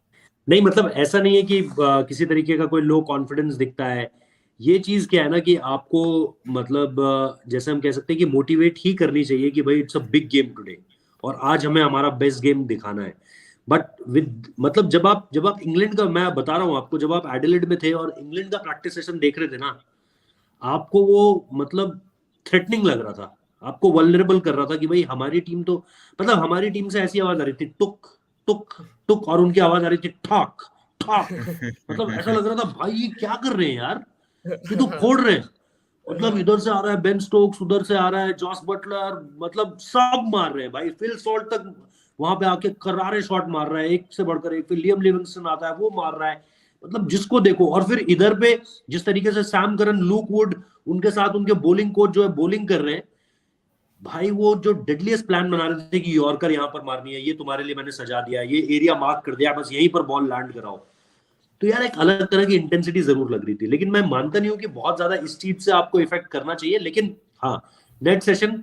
नहीं, मतलब ऐसा नहीं है कि किसी तरीके का कोई लो कॉन्फिडेंस दिखता है। ये चीज क्या है ना कि आपको मतलब जैसे हम कह सकते हैं कि मोटिवेट ही करनी चाहिए कि भाई it's a big game today और आज हमें हमारा बेस्ट गेम दिखाना है। बट विद मतलब जब आप इंग्लैंड का, मैं बता रहा हूँ आपको, जब आप एडिलेड में थे और इंग्लैंड का प्रैक्टिस सेशन देख रहे थे ना, आपको वो मतलब थ्रेटनिंग लग रहा था, आपको वल्नरेबल कर रहा था कि भाई हमारी टीम तो मतलब हमारी टीम से ऐसी आवाज आ रही थी टुक टुक टुक, और उनकी आवाज आ रही थी ठॉक ठॉक, मतलब ऐसा लग रहा था भाई ये क्या कर रहे हैं यार, ये तो फोड़ रहे हैं। मतलब इधर से आ रहा है बेन स्टोक्स, उधर से आ रहा है जॉस बटलर, मतलब सब मार रहे हैं भाई, फिल सॉल्ट तक वहां पे आके करारे शॉट मार रहा है, एक से बढ़कर एक, फिर लियम लिविंगस्टन आता है वो मार रहा है, मतलब जिसको देखो। और फिर इधर पे जिस तरीके से सैम करन, लूक वुड, उनके साथ उनके बॉलिंग कोच जो है बॉलिंग कर रहे हैं भाई, वो जो डेडलीस्ट प्लान बना रहे थे कि यॉर्कर यहाँ पर मारनी है, ये तुम्हारे लिए मैंने सजा दिया, ये एरिया मार्क कर दिया, बस यहीं पर बॉल लैंड कराओ। तो यार एक अलग तरह की इंटेंसिटी जरूर लग रही थी, लेकिन मैं मानता नहीं हूं कि बहुत ज्यादा इस चीज से आपको इफेक्ट करना चाहिए। लेकिन हाँ, नेट सेशन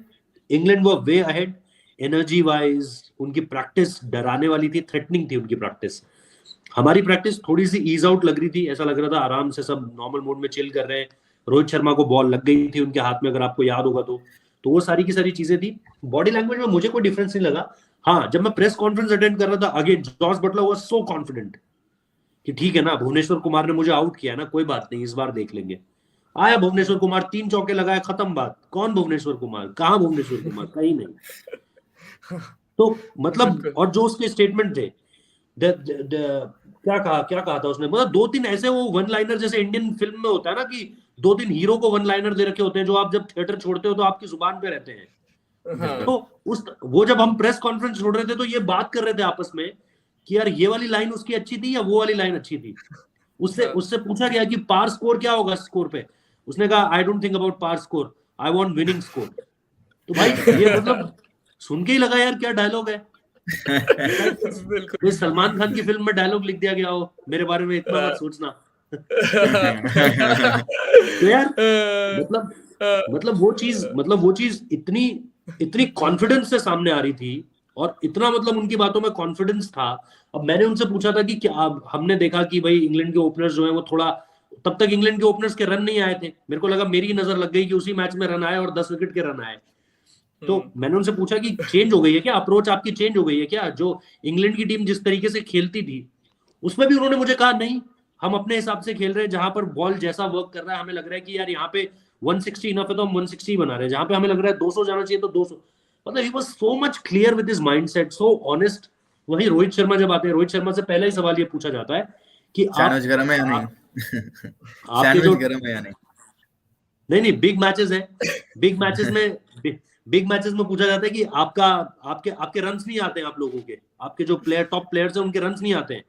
इंग्लैंड वो वे अहेड एनर्जी वाइज, उनकी प्रैक्टिस डराने वाली थी, थ्रेटनिंग थी उनकी प्रैक्टिस। हमारी प्रैक्टिस थोड़ी सी ईज आउट लग रही थी, ऐसा लग रहा था आराम से सब नॉर्मल मोड में चिल कर रहे हैं। रोहित शर्मा को बॉल लग गई थी उनके हाथ में, अगर आपको याद होगा तो वो सारी की सारी चीजें थी। बॉडी लैंग्वेज में मुझे कोई डिफरेंस नहीं लगा। हाँ, जब मैं प्रेस कॉन्फ्रेंस अटेंड कर रहा था, again Jos Buttler was so confident कि ठीक है ना, भुवनेश्वर कुमार ने मुझे आउट किया ना, कोई बात नहीं, इस बार देख लेंगे। आया भुवनेश्वर कुमार, 3 चौके लगाए, खत्म बात। कौन भुवनेश्वर कुमार, कहाँ भुवनेश्वर कुमार, कहीं नहीं। तो मतलब और जो उसके स्टेटमेंट थे, क्या कहा था उसने, मतलब 2-3 ऐसे वो वन लाइनर जैसे इंडियन फिल्म में होता है ना कि 2-3 हीरो को वन लाइनर दे रखे होते हैं जो आप जब थिएटर छोड़ते हो तो आपकी जुबान पे रहते हैं। तो वो जब हम प्रेस कॉन्फ्रेंस छोड़ रहे थे तो ये बात कर रहे थे आपस में कि यार ये वाली लाइन उसकी अच्छी थी या वो वाली लाइन अच्छी थी। उससे पूछा गया कि पार स्कोर क्या होगा स्कोर पे, उसने कहा I don't think about par score, I want winning score. तो भाई ये मतलब सुन के ही लगा यार क्या डायलॉग है। कोई सलमान खान की फिल्म में डायलॉग लिख दिया गया हो, मेरे बारे में इतना मत सोचना। तो यार मतलब वो चीज इतनी कॉन्फिडेंस से सामने आ रही थी और इतना मतलब उनकी बातों में कॉन्फिडेंस था। अब मैंने उनसे पूछा था कि क्या, हमने देखा कि भाई इंग्लैंड के ओपनर्स जो है वो थोड़ा, तब तक इंग्लैंड के ओपनर्स के रन नहीं आए थे, मेरे को लगा मेरी नजर लग गई कि उसी मैच में रन आए और 10 विकेट के रन आए। तो मैंने उनसे पूछा कि चेंज हो गई है क्या, अप्रोच आपकी चेंज हो गई है क्या, जो इंग्लैंड की टीम जिस तरीके से खेलती थी उसमें भी उन्होंने मुझे कहा नहीं, हम अपने हिसाब से खेल रहे हैं, जहां पर बॉल जैसा वर्क कर रहा है हमें लग रहा है कि यार यहाँ पे 160 इनफ है तो हम 160 बना रहे हैं, जहां पे हमें लग रहा है 200 जाना चाहिए तो 200। मतलब he was so much clear with his mindset, so honest. वही रोहित शर्मा जब आते हैं, रोहित शर्मा से पहला ही सवाल ये पूछा जाता है कि सैंडविच गरम है या नहीं, सैंडविच गरम है या नहीं। नहीं बिग मैचेस है, बिग मैचेस में पूछा जाता है कि आपके रन्स नहीं आते हैं, आप लोगों के, आपके जो टॉप प्लेयर्स हैं उनके रन्स नहीं आते हैं।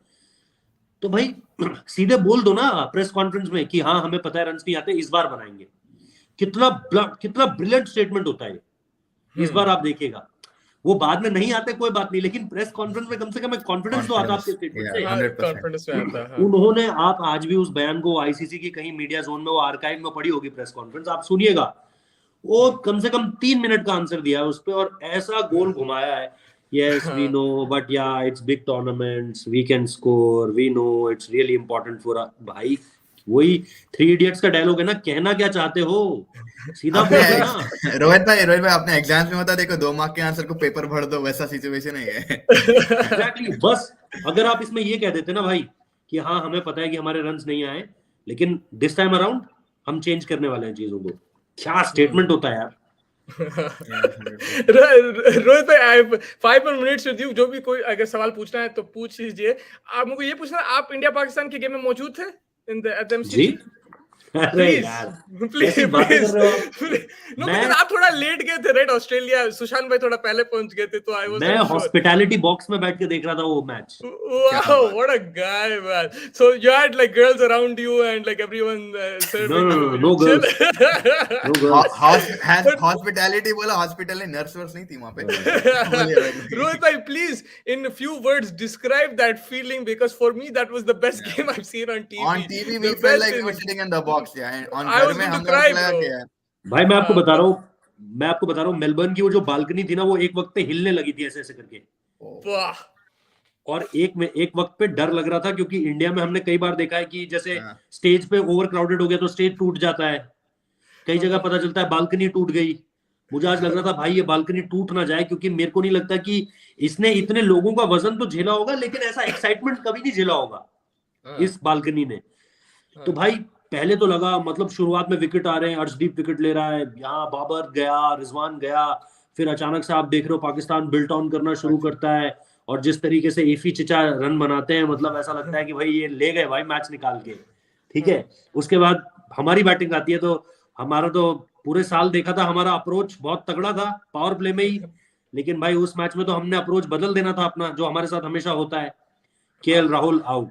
तो भाई सीधे बोल दो ना प्रेस कॉन्फ्रेंस में कि हाँ हमें पता है रन्स नहीं आते, इस बार बनाएंगे। कितना ब्रिलियंट स्टेटमेंट होता है इस बार, आप देखिएगा। वो बाद में नहीं आते कोई बात नहीं, लेकिन प्रेस कॉन्फ्रेंस में कम से कम एक कॉन्फिडेंस तो आता आपके स्टेटमेंट से। उन्होंने, आप आज भी उस बयान को आईसीसी की कहीं मीडिया जोन में वो आर्काइव में पड़ी होगी प्रेस कॉन्फ्रेंस, आप सुनिएगा, वो कम से कम 3 मिनट का आंसर दिया है उस पर और ऐसा गोल घुमाया है। Yes, we know, but yeah, it's big tournaments. We can score. We know it's really important for us. भाई वही 3 Idiots का डायलॉग है ना, कहना क्या चाहते हो, सीधा बोल दो ना। रोहित भाई आपने एग्जाम्स में होता देखो 2 मार्क के आंसर को पेपर भर दो, वैसा सिचुएशन है। Exactly, बस अगर आप इसमें ये कह देते ना भाई कि हाँ हमें पता है कि हमारे रन्स नहीं आए, लेकिन दिस टाइम अराउंड हम चेंज करने वाले हैं चीजों को, क्या स्टेटमेंट होता है यार। रोहित भाई, आई 5 मिनट्स विद यू, जो भी कोई अगर सवाल पूछना है तो पूछ लीजिए। आप मुझे ये पूछना, आप इंडिया पाकिस्तान के गेम में मौजूद थे in the MCG? Please no, because आप थोड़ा लेट गए थे राइट, ऑस्ट्रेलिया, सुशांत भाई थोड़ा पहले पहुंच गए थे, तो आई वाज, मैं हॉस्पिटैलिटी बॉक्स में बैठ के देख रहा था वो मैच। Wow, what a guy man. So you had like girls around you and like everyone serving? No girls. Hospitality बोला, हॉस्पिटल में नर्स वर्स नहीं थी वहां पे। रोहित भाई, please in few words describe that feeling, because for me that was the best game I've seen on TV. On TV we felt like we were sitting in the box, yeah, and on I was going to cry, bro. भाई मैं आपको बता रहा हूँ Melbourne की वो जो balcony थी ना, वो एक वक्त पे हिलने लगी थी ऐसे ऐसे करके। वाह। और एक वक्त पे डर लग रहा था, क्योंकि इंडिया में हमने कई बार देखा है कि जैसे स्टेज पे ओवर क्राउडेड हो गया तो स्टेज टूट जाता है, कई जगह पता चलता है बालकनी टूट गई। मुझे आज लग रहा था भाई ये बालकनी टूट ना जाए, क्योंकि मेरे को नहीं लगता कि इसने इतने लोगों का वजन तो झेला होगा, लेकिन ऐसा एक्साइटमेंट कभी नहीं झेला होगा इस बालकनी ने। तो भाई पहले तो लगा, मतलब शुरुआत में विकेट आ रहे हैं, अर्शदीप विकेट ले रहा है, यहाँ बाबर गया, रिजवान गया, फिर अचानक से आप देख रहे हो पाकिस्तान बिल्ट ऑन करना शुरू करता है, और जिस तरीके से इफी चिचा रन बनाते हैं, मतलब ऐसा लगता है कि भाई ये ले गए भाई मैच निकाल के, ठीक है। उसके बाद हमारी बैटिंग आती है, तो हमारा तो पूरे साल देखा था, हमारा अप्रोच बहुत तगड़ा था पावर प्ले में ही, लेकिन भाई उस मैच में तो हमने अप्रोच बदल देना था अपना, जो हमारे साथ हमेशा होता है। KL Rahul out,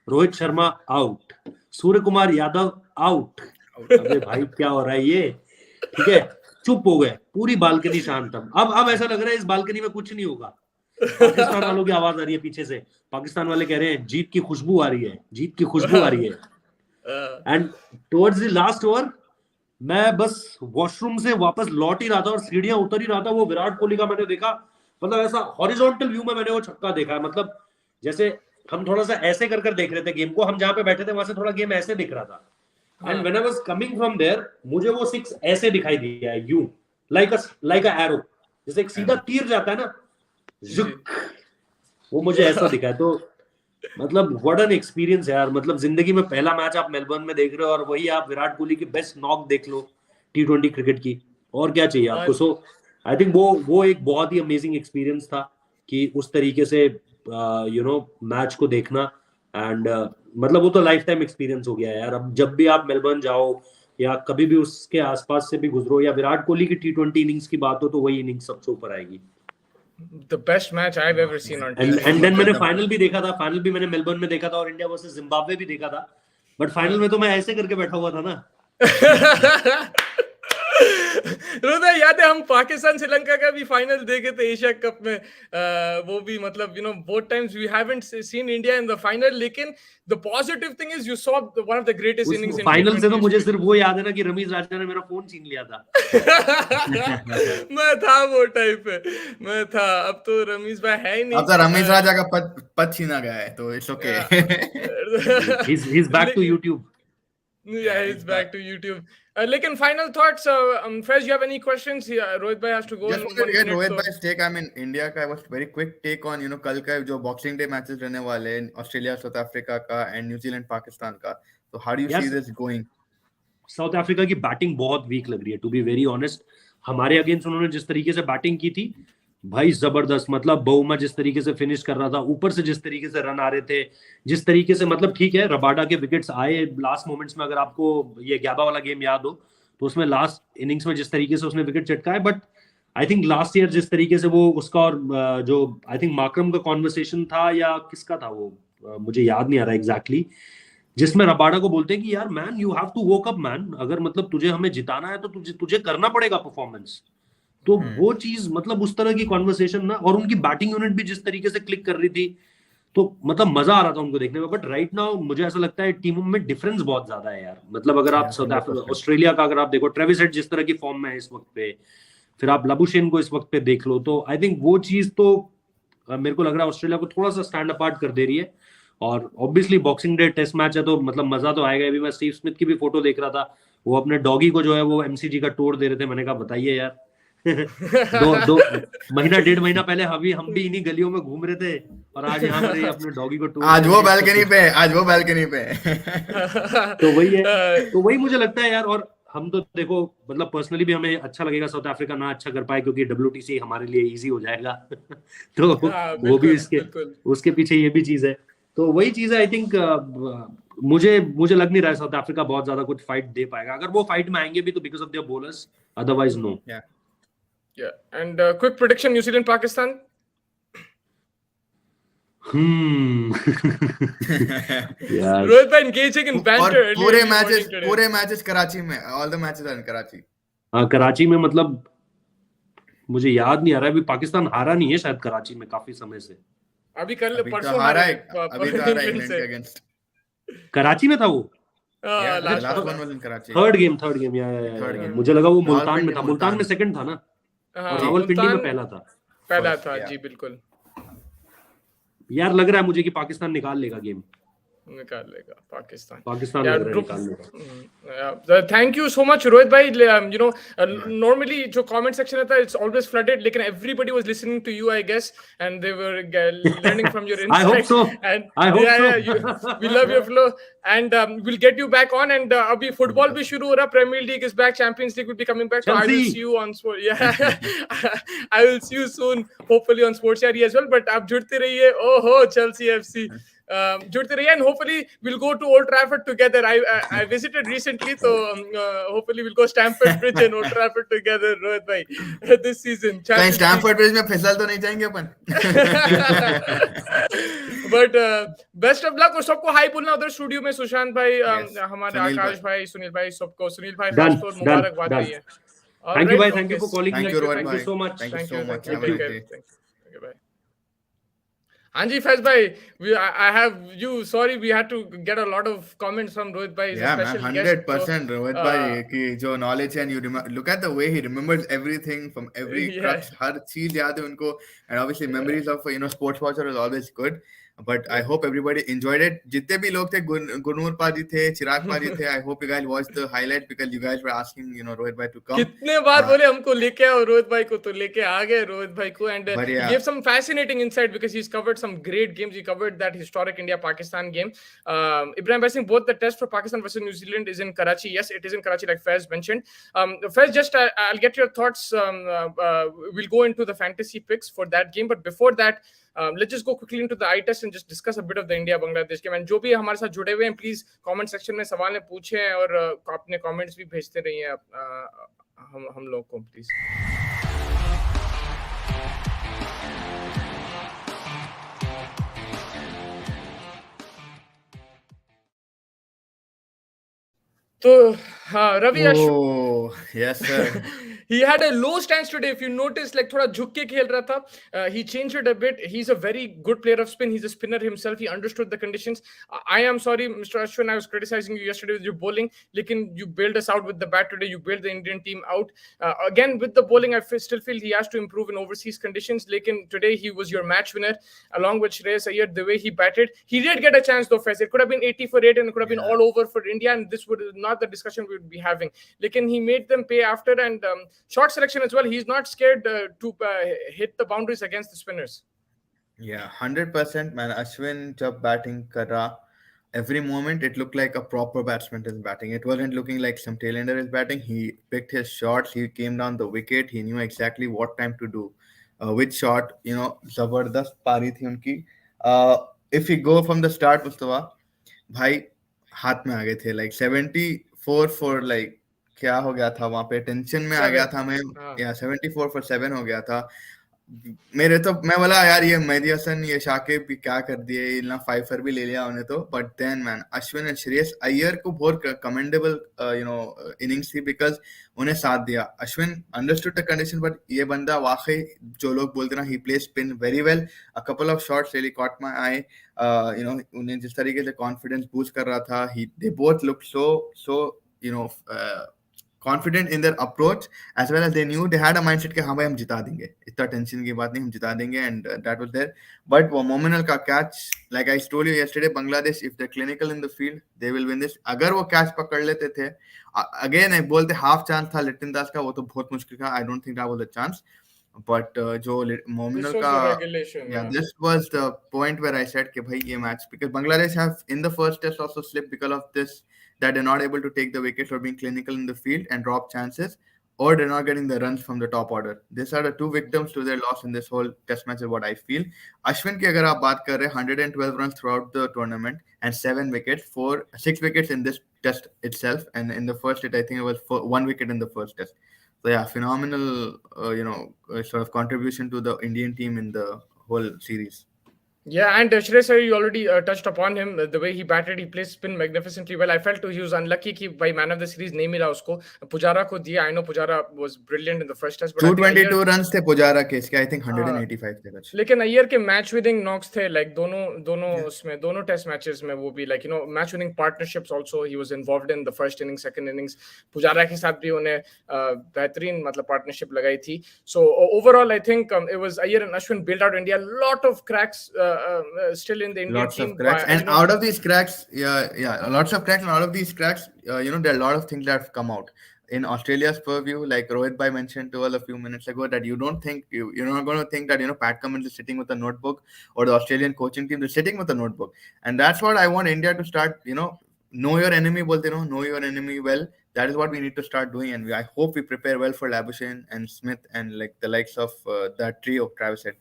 Rohit Sharma out, Surya Kumar Yadav out. अबे भाई क्या हो रहा है ये, ठीक है, चुप हो गए, पूरी बालकनी शांत। अब ऐसा लग रहा है इस बालकनी में कुछ नहीं होगा। पाकिस्तान वालों की आवाज आ रही है पीछे से, पाकिस्तान वाले कह रहे हैं जीत की खुशबू आ रही है, जीत की खुशबू आ रही है। And towards the last over मैं बस वॉशरूम से वापस लौट ही रहा था और सीढ़ियां उतर ही रहा था, वो विराट कोहली का मैंने देखा, मतलब ऐसा हॉरिजॉन्टल व्यू में मैंने वो छक्का देखा, मतलब जैसे हम थोड़ा सा ऐसे कर देख रहे थे गेम को, हम जहां पे बैठे थे वहां से थोड़ा गेम ऐसे दिख रहा था। And when I was coming from there, मुझे वो 6 ऐसे दिखाई दिया है, यू लाइक अ एरो, जैसे एक सीधा तीर जाता है ना, वो मुझे ऐसा दिखा है। तो मतलब व्हाट एन एक्सपीरियंस है यार, मतलब जिंदगी में पहला मैच आप मेलबर्न में देख रहे हो, और वही आप विराट कोहली की बेस्ट नॉक देख लो T20 क्रिकेट की, और क्या चाहिए आपको। सो आई थिंक वो एक बहुत ही अमेजिंग एक्सपीरियंस था कि उस तरीके से मैच को देखना। एंड मतलब वो तो लाइफ टाइम एक्सपीरियंस हो गया है यार। अब जब भी आप मेलबर्न जाओ, या कभी भी उसके आसपास से भी गुजरो, या विराट कोहली की T20 इनिंग्स की बात हो तो वही इनिंग्स सबसे ऊपर आएगी. The best match I've ever seen on and TV. Then मैंने फाइनल भी देखा था, फाइनल भी मैंने मेलबर्न में देखा था और इंडिया वर्सेस जिम्बाब्वे भी देखा था. बट फाइनल में तो मैं ऐसे करके बैठा हुआ था ना. रोजा याद है हम पाकिस्तान श्रीलंका का भी फाइनल देखे थे एशिया कप में. वो भी मतलब both times we haven't seen India in the final, लेकिन the positive thing is you saw one of the greatest innings in final से तो मुझे T20 सिर्फ वो याद है ना कि रमीज राजा ने मेरा फोन छीन लिया था. मैं था वो टाइम पे, मैं था. अब तो रमीज भाई है ही नहीं. अब तो रमीज राजा का पद छीना गया है, तो it's okay. He's back to YouTube. Yeah, he's back to YouTube. Lekin final thoughts, Fez, you have any questions? Rohit bhai has to go. Just wanted to get Rohit bhai's take. I mean, India का was very quick take on कल का जो Boxing Day matches रहने वाले हैं, Australia south Africa का and New Zealand Pakistan का. So how do you see this going? South Africa की बैटिंग बहुत वीक लग रही है, टू बी वेरी ऑनेस्ट. हमारे अगेंस्ट उन्होंने जिस तरीके से बैटिंग की थी भाई जबरदस्त. मतलब बहुमा जिस तरीके से फिनिश कर रहा था, ऊपर से जिस तरीके से रन आ रहे थे, जिस तरीके से, मतलब ठीक है रबाडा के विकेट्स आए लास्ट मोमेंट्स में. अगर आपको ये गैबा वाला गेम याद हो तो उसमें लास्ट इनिंग्स में जिस तरीके से उसने विकेट चटकाए. But I think last year जिस तरीके से वो उसका और जो आई थिंक माकरम का कॉन्वर्सेशन था या किसका था वो, मुझे याद नहीं आ रहा एग्जैक्टली, जिसमें रबाडा को बोलते हैं कि यार man you have to woke up man, अगर मतलब तुझे हमें जिताना है तो तुझे करना पड़ेगा परफॉर्मेंस. तो वो चीज, मतलब उस तरह की कॉन्वर्सेशन ना, और उनकी बैटिंग यूनिट भी जिस तरीके से क्लिक कर रही थी, तो मतलब मजा आ रहा था उनको देखने में. बट राइट नाउ मुझे ऐसा लगता है टीमों में डिफरेंस बहुत ज्यादा है यार. मतलब अगर आप साउथ अफ्रीका ऑस्ट्रेलिया का अगर आप देखो, ट्रेविस हेड जिस तरह की फॉर्म में है इस वक्त पे, फिर आप लबुशेन को इस वक्त पे देख लो, तो आई थिंक वो चीज तो मेरे को लग रहा है ऑस्ट्रेलिया को थोड़ा सा स्टैंड अपार्ट कर दे रही है. और obviously Boxing Day test match है तो मतलब मजा तो आएगा. अभी मैं स्टीव स्मिथ की भी फोटो देख रहा था, वो अपने डॉगी को जो है वो एमसीजी का टूर दे रहे थे. मैंने कहा बताइए यार. दो महीना 1.5 महीना पहले हम भी इन्हीं गलियों में घूम रहे थे और आज यहाँ पर अपने डॉगी को टूर. आज वो बैल्कनी पे तो वही है. तो वही मुझे लगता है यार. और हम तो देखो मतलब पर्सनली भी हमें अच्छा लगेगा साउथ अफ्रीका ना अच्छा कर पाए, क्योंकि WTC हमारे लिए इजी हो जाएगा. तो वो भी उसके पीछे ये भी चीज है. तो वही चीज है. आई थिंक मुझे लग नहीं रहा है साउथ अफ्रीका बहुत ज्यादा कुछ फाइट दे पाएगा. अगर वो फाइट में आएंगे भी तो because of their bowlers, otherwise no. Yeah, and quick prediction: New Zealand, Pakistan. Yeah. Rohit bhai engaging in banter. पूरे मैचेस कराची में, all the matches are in Karachi. हाँ कराची में, मतलब मुझे याद नहीं आ रहा है. अभी पाकिस्तान हारा नहीं है शायद कराची में काफी समय से. अभी कल परसों हारा है इंग्लैंड के अगेंस्ट. कराची में था वो. Last one was in Karachi. Third game या मुझे लगा वो मुल्तान में था. मुल्तान में सेकंड था ना, और रावलपिंडी में पहला था. जी बिल्कुल. यार लग रहा है मुझे कि पाकिस्तान निकाल लेगा गेम. निकाल लेगा पाकिस्तान निकाल लेगा. Thank you so much Rohit भाई. नॉर्मली जो कमेंट सेक्शन रहता है इट्स ऑलवेज फ्लडेड, लेकिन everybody was listening to you I guess, and they were learning from your insights. I hope so. We love your flow, and we'll get you back on. And अभी football भी शुरू हो रहा, Premier League is back, Champions League will be coming back, so I will see you on sport. I will see you soon, hopefully on Sports Yari as well. But आप जुड़ते रहिए. ओहो Chelsea FC जुड़ते रहिए, and hopefully we'll go to Old Trafford together. I visited recently, so hopefully we'll go Stamford Bridge and Old Trafford together, Rohit bhai, this season. कहीं Stamford Bridge में फिसल तो नहीं जाएंगे अपन. But best of luck. और सबको high बोलना उधर स्टूडियो में. सुशांत भाई, हमारे आकाश भाई, सुनील भाई, सबको. सुनील भाई मुबारकबाद रही है. Thank you, bhai. Thank you for calling. Thank you so much. Thank you. Thank you, bye. Anji Faiz bhai, I have you. Sorry, we had to get a lot of comments from Rohit bhai. Yeah, man, 100% Rohit bhai की जो knowledge है, and you look at the way he remembers everything from every crux. हर चीज याद है उनको, and obviously memories of sports watcher is always good. But I hope everybody enjoyed it. जितने भी लोग थे, गुरनूर पाजी थे, चिराग पाजी थे, I hope you guys watched the highlight because you guys were asking Rohit bhai to come. कितने बार बोले हमको लेके आओ रोहित भाई को, तो लेके आ गए रोहित भाई को, and gave some fascinating insight because he's covered some great games. He covered that historic India-Pakistan game. Ibrahim Basing, both the test for Pakistan versus New Zealand is in Karachi. Yes, it is in Karachi, like Faiz mentioned. Faiz, just I'll get your thoughts. We'll go into the fantasy picks for that game, but before that, let's just go quickly into the eye test and just discuss a bit of the India Bangladesh game. And जो भी हमारे साथ जुड़े हुए हैं, please comment section में सवाल पूछें और अपने comments भी भेजते रहिए हम लोग को please. So, Ravi, oh, yes, sir. he had a low stance today. If you notice, like थोड़ा झुक के खेल रहा था. He changed it a bit. He's a very good player of spin. He's a spinner himself. He understood the conditions. I am sorry, Mr. Ashwin, I was criticizing you yesterday with your bowling. Lekin you bailed us out with the bat today. You bailed the Indian team out. Again, with the bowling, I still feel he has to improve in overseas conditions. Lekin today he was your match winner, along with Shreyas Iyer. The way he batted, he did get a chance though, Faiz. It could have been 80 for 8 and it could have been all over for India, and this would not the discussion we would be having. Lekin he made them pay after, and short selection as well. He's not scared to hit the boundaries against the spinners. Yeah, 100%, man. Ashwin jab batting kar raha, every moment it looked like a proper batsman is batting. It wasn't looking like some tailender is batting. He picked his shots. He came down the wicket. He knew exactly what time to do. Which shot, zabardast pari thi unki. If we go from the start, Mustafa, भाई हाथ में आ गए थे. Like 74 for like क्या हो गया था वहां पे, टेंशन में आ गया था मैं. या 74 for 7 हो गया था मेरे. तो मैं बोला यार ये मेहदी हसन ये शाकिब भी क्या कर दिए, इतना फाइफर भी ले लिया उन्हें तो. But then man Ashwin and Shreyas Iyer को बहुत कमेंडेबल इनिंग्स थी बिकॉज उन्हें साथ दिया. Ashwin understood the condition, but ये बंदा वाकई जो लोग बोलते ना, he play spin very well. A couple of shots really caught my eye. उन्हें जिस तरीके से कॉन्फिडेंस बूस्ट कर रहा था, they both look so confident in their approach, as well as they knew they had a mindset कि हाँ भाई हम जिता देंगे, इतना टेंशन की बात नहीं, हम जिता देंगे. And that was there. But वो मोमिनल का catch, like I told you yesterday, Bangladesh, if they're clinical in the field, they will win this. अगर वो catch पकड़ लेते थे, again I बोलते half chance था लिटन दास का, वो तो बहुत मुश्किल था. I don't think that was a chance. But जो मोमिनल का, this was the point where I said कि भाई ये match, because Bangladesh have in the first test also slipped because of this, that they're not able to take the wickets or being clinical in the field and drop chances, or they're not getting the runs from the top order. These are the two victims to their loss in this whole test match is what I feel. Ashwin की अगर आप बात कर रहे हैं, 112 runs throughout the tournament and 7 wickets, 6 wickets in this test itself, and in the first I think it was 1 wicket in the first test. So yeah, phenomenal sort of contribution to the Indian team in the whole series. Yeah, and Shreyas Iyer, you already touched upon him. The way he batted, he plays spin magnificently well. I felt he was unlucky कि भाई man of the series नहीं मिला उसको. Pujara को दिया. I know Pujara was brilliant in the first test. 222 runs थे Pujara के, इसके I think 185 थे कुछ. लेकिन अय्यर के मैच विनिंग नॉक्स थे, like दोनों उसमें दोनों टेस्ट मैचेस में वो भी like match winning partnerships also he was involved in the first innings, second innings. Pujara के साथ भी उन्हें बेहतरीन मतलब पार्टनरशिप लगाई थी. So overall I think it was Iyer and Ashwin built out India. Lot of cracks still in the Indian lots team. Of cracks. And out of these cracks, lots of cracks, and out of these cracks, there are a lot of things that have come out. In Australia's purview, like Rohit Bhai mentioned to us a few minutes ago, that you don't think, you're not going to think that, Pat Cummins is sitting with a notebook, or the Australian coaching team is sitting with a notebook. And that's what I want India to start, know your enemy, know your enemy well. That is what we need to start doing. And I hope we prepare well for Labuschagne and Smith and like the likes of that trio, Travis said.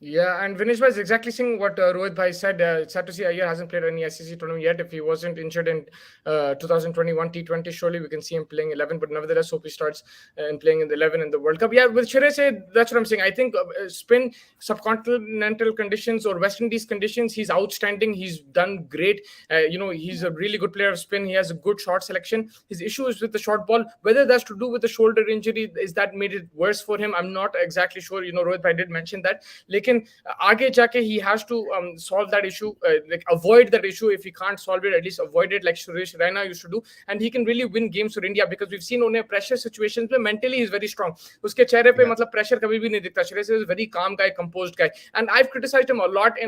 Yeah, and Vinesh was exactly saying what Rohit Bhai said. It's sad to see Iyer hasn't played any SEC tournament yet. If he wasn't injured in 2021 T20, surely we can see him playing 11. But nevertheless, hope he starts and playing in the 11 in the World Cup. Yeah, with Shreyas, that's what I'm saying. I think spin, subcontinental conditions or West Indies conditions, he's outstanding. He's done great. He's a really good player of spin. He has a good shot selection. His issue is with the short ball. Whether that's to do with the shoulder injury, is that made it worse for him? I'm not exactly sure. Rohit Bhai did mention that. आगे जाके he has to solve that issue, like avoid that issue. If he can't solve it, at least avoid it like Suresh Raina used to do, and he can really win games for India, because we've seen उन्हें pressure situations में mentally he's very strong. उसके चेहरे पे मतलब pressure कभी भी नहीं दिखता. Suresh is a very calm guy, composed guy, and I've criticized him a lot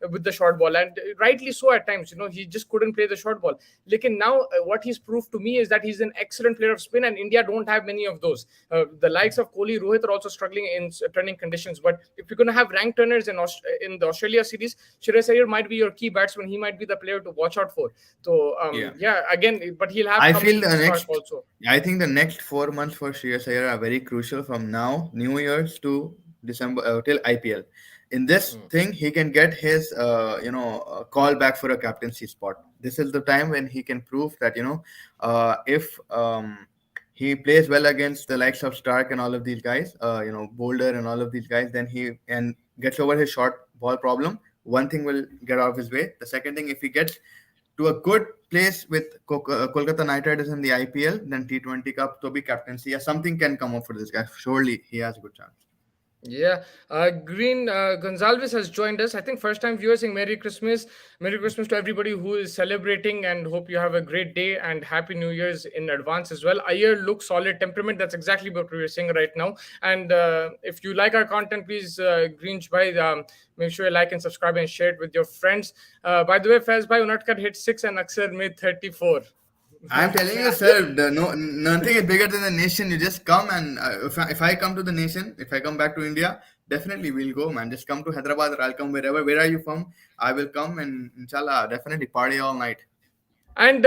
with the short ball, and rightly so at times. He just couldn't play the short ball. Lekin now what he's proved to me is that he's an excellent player of spin, and India don't have many of those. The likes of Kohli, Rohit are also struggling in turning conditions, but if you're going to have rank turners in the Australia series, Shreyas Iyer might be your key batsman. He might be the player to watch out for. So again, but he'll have. I feel I think the next 4 months for Shreyas Iyer are very crucial from now, New Year's to December till IPL. In this thing, he can get his call back for a captaincy spot. This is the time when he can prove that if he plays well against the likes of Stark and all of these guys, Boulder and all of these guys, then he and gets over his short ball problem. One thing will get out of his way. The second thing, if he gets to a good place with Kolkata Knight Riders in the IPL, then T20 Cup to be captaincy. Yeah, something can come up for this guy. Surely he has a good chance. Yeah, Green Gonzalez has joined us. I think first time viewers saying Merry Christmas. Merry Christmas to everybody who is celebrating, and hope you have a great day and Happy New Year's in advance as well. Iyer looks solid temperament. That's exactly what we were saying right now. And if you like our content, please, Green bhai, make sure you like and subscribe and share it with your friends. By the way, Faiz bhai, Unatkat hit 6 and Aksar made 34. I'm telling you, sir, nothing is bigger than the nation. You just come, and if I come to the nation, if I come back to India, definitely we'll go, man. Just come to Hyderabad, or I'll come wherever. Where are you from? I will come, and inshallah, definitely party all night. And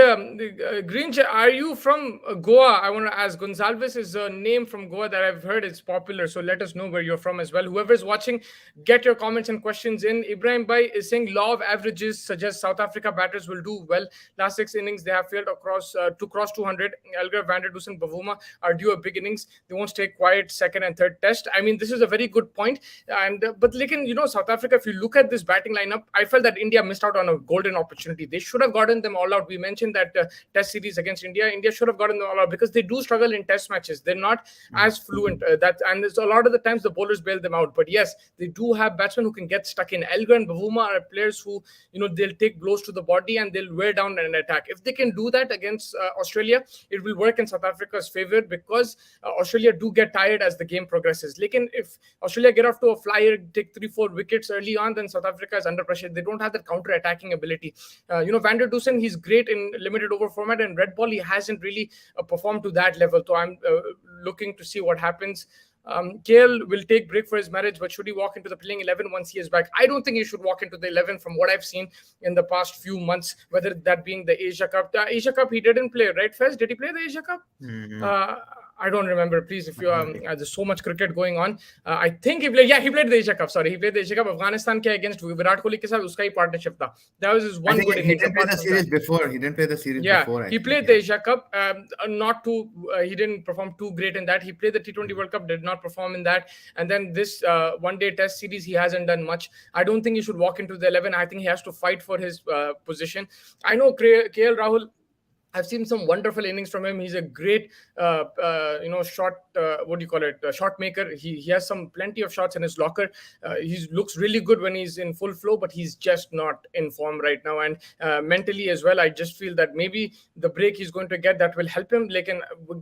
Green, are you from Goa? I want to ask. Gonzalez is a name from Goa that I've heard it's popular. So let us know where you're from as well. Whoever's watching, get your comments and questions in. Ibrahim Bhai is saying law of averages suggests South Africa batters will do well. Last 6 innings, they have failed to cross 200. Elgar, Van der Dusen, Bavuma are due a big innings. They won't stay quiet second and third test. I mean, this is a very good point. And but South Africa, if you look at this batting lineup, I felt that India missed out on a golden opportunity. They should have gotten them all out. We mentioned that test series against India should have gotten them all out because they do struggle in test matches. They're not as fluent. And there's a lot of the times the bowlers bail them out. But yes, they do have batsmen who can get stuck in. Elgar and Bavuma are players who, they'll take blows to the body and they'll wear down an attack. If they can do that against Australia, it will work in South Africa's favor because Australia do get tired as the game progresses. Lekin if Australia get off to a flyer, take 3-4 wickets early on, then South Africa is under pressure. They don't have that counter-attacking ability. Van der Dusen, he's great in limited over format, and red ball he hasn't really performed to that level. So I'm looking to see what happens. KL will take break for his marriage, but should he walk into the playing 11 once he is back? I don't think he should walk into the 11 from what I've seen in the past few months, whether that being the Asia Cup. The Asia Cup he didn't play, right, Fez? Did he play the Asia Cup? I don't remember. Please, if you there's so much cricket going on. I think he played. Yeah, he played the Asia Cup. Sorry, he played the Asia Cup. Afghanistan ke against Virat Kohli ke saath uska hi partnership tha. That was his one good innings. He didn't play the series before. He didn't play the series before. He played the Asia Cup. He didn't perform too great in that. He played the T20 World Cup. Did not perform in that. And then this one-day Test series, he hasn't done much. I don't think he should walk into the 11. I think he has to fight for his position. I know KL Rahul. I've seen some wonderful innings from him. He's a great, shot. Shot maker. He has plenty of shots in his locker. He looks really good when he's in full flow, but he's just not in form right now. And mentally as well, I just feel that maybe the break he's going to get that will help him.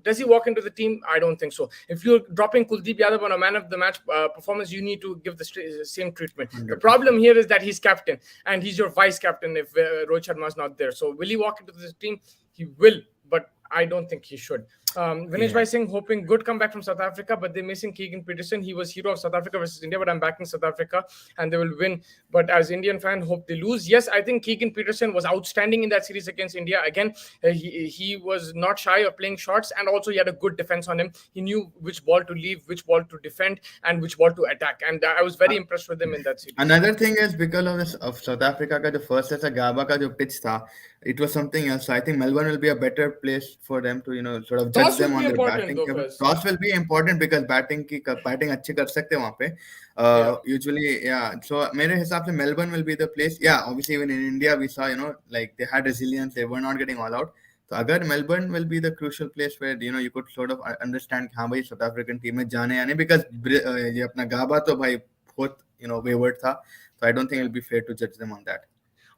Does he walk into the team? I don't think so. If you're dropping Kuldeep Yadav on a man of the match performance, you need to give the same treatment. 100%. The problem here is that he's captain and he's your vice captain if Rohit Sharma is not there. So will he walk into this team? He will, but I don't think he should. Vinesh Bhai Singh hoping good comeback from South Africa, but they're missing Keegan Peterson. He was hero of South Africa versus India, but I'm backing South Africa and they will win. But as Indian fan, hope they lose. Yes, I think Keegan Peterson was outstanding in that series against India. Again, he was not shy of playing shots, and also he had a good defense on him. He knew which ball to leave, which ball to defend, and which ball to attack. And I was very impressed with him in that series. Another thing is because of South Africa, the first test Gaba ka jo pitch tha, it was something else. So I think Melbourne will be a better place for them to sort of judge them on their batting. Toss will be important because batting अच्छी कर सकते हैं वहाँ पे. Usually, So मेरे हिसाब से Melbourne will be the place. Yeah, obviously even in India we saw like they had resilience. They were not getting all out. So अगर Melbourne will be the crucial place where you could sort of understand हाँ भाई South African team में जाने आने, because ये अपना गाबा तो भाई बहुत wayward था. So I don't think it'll be fair to judge them on that.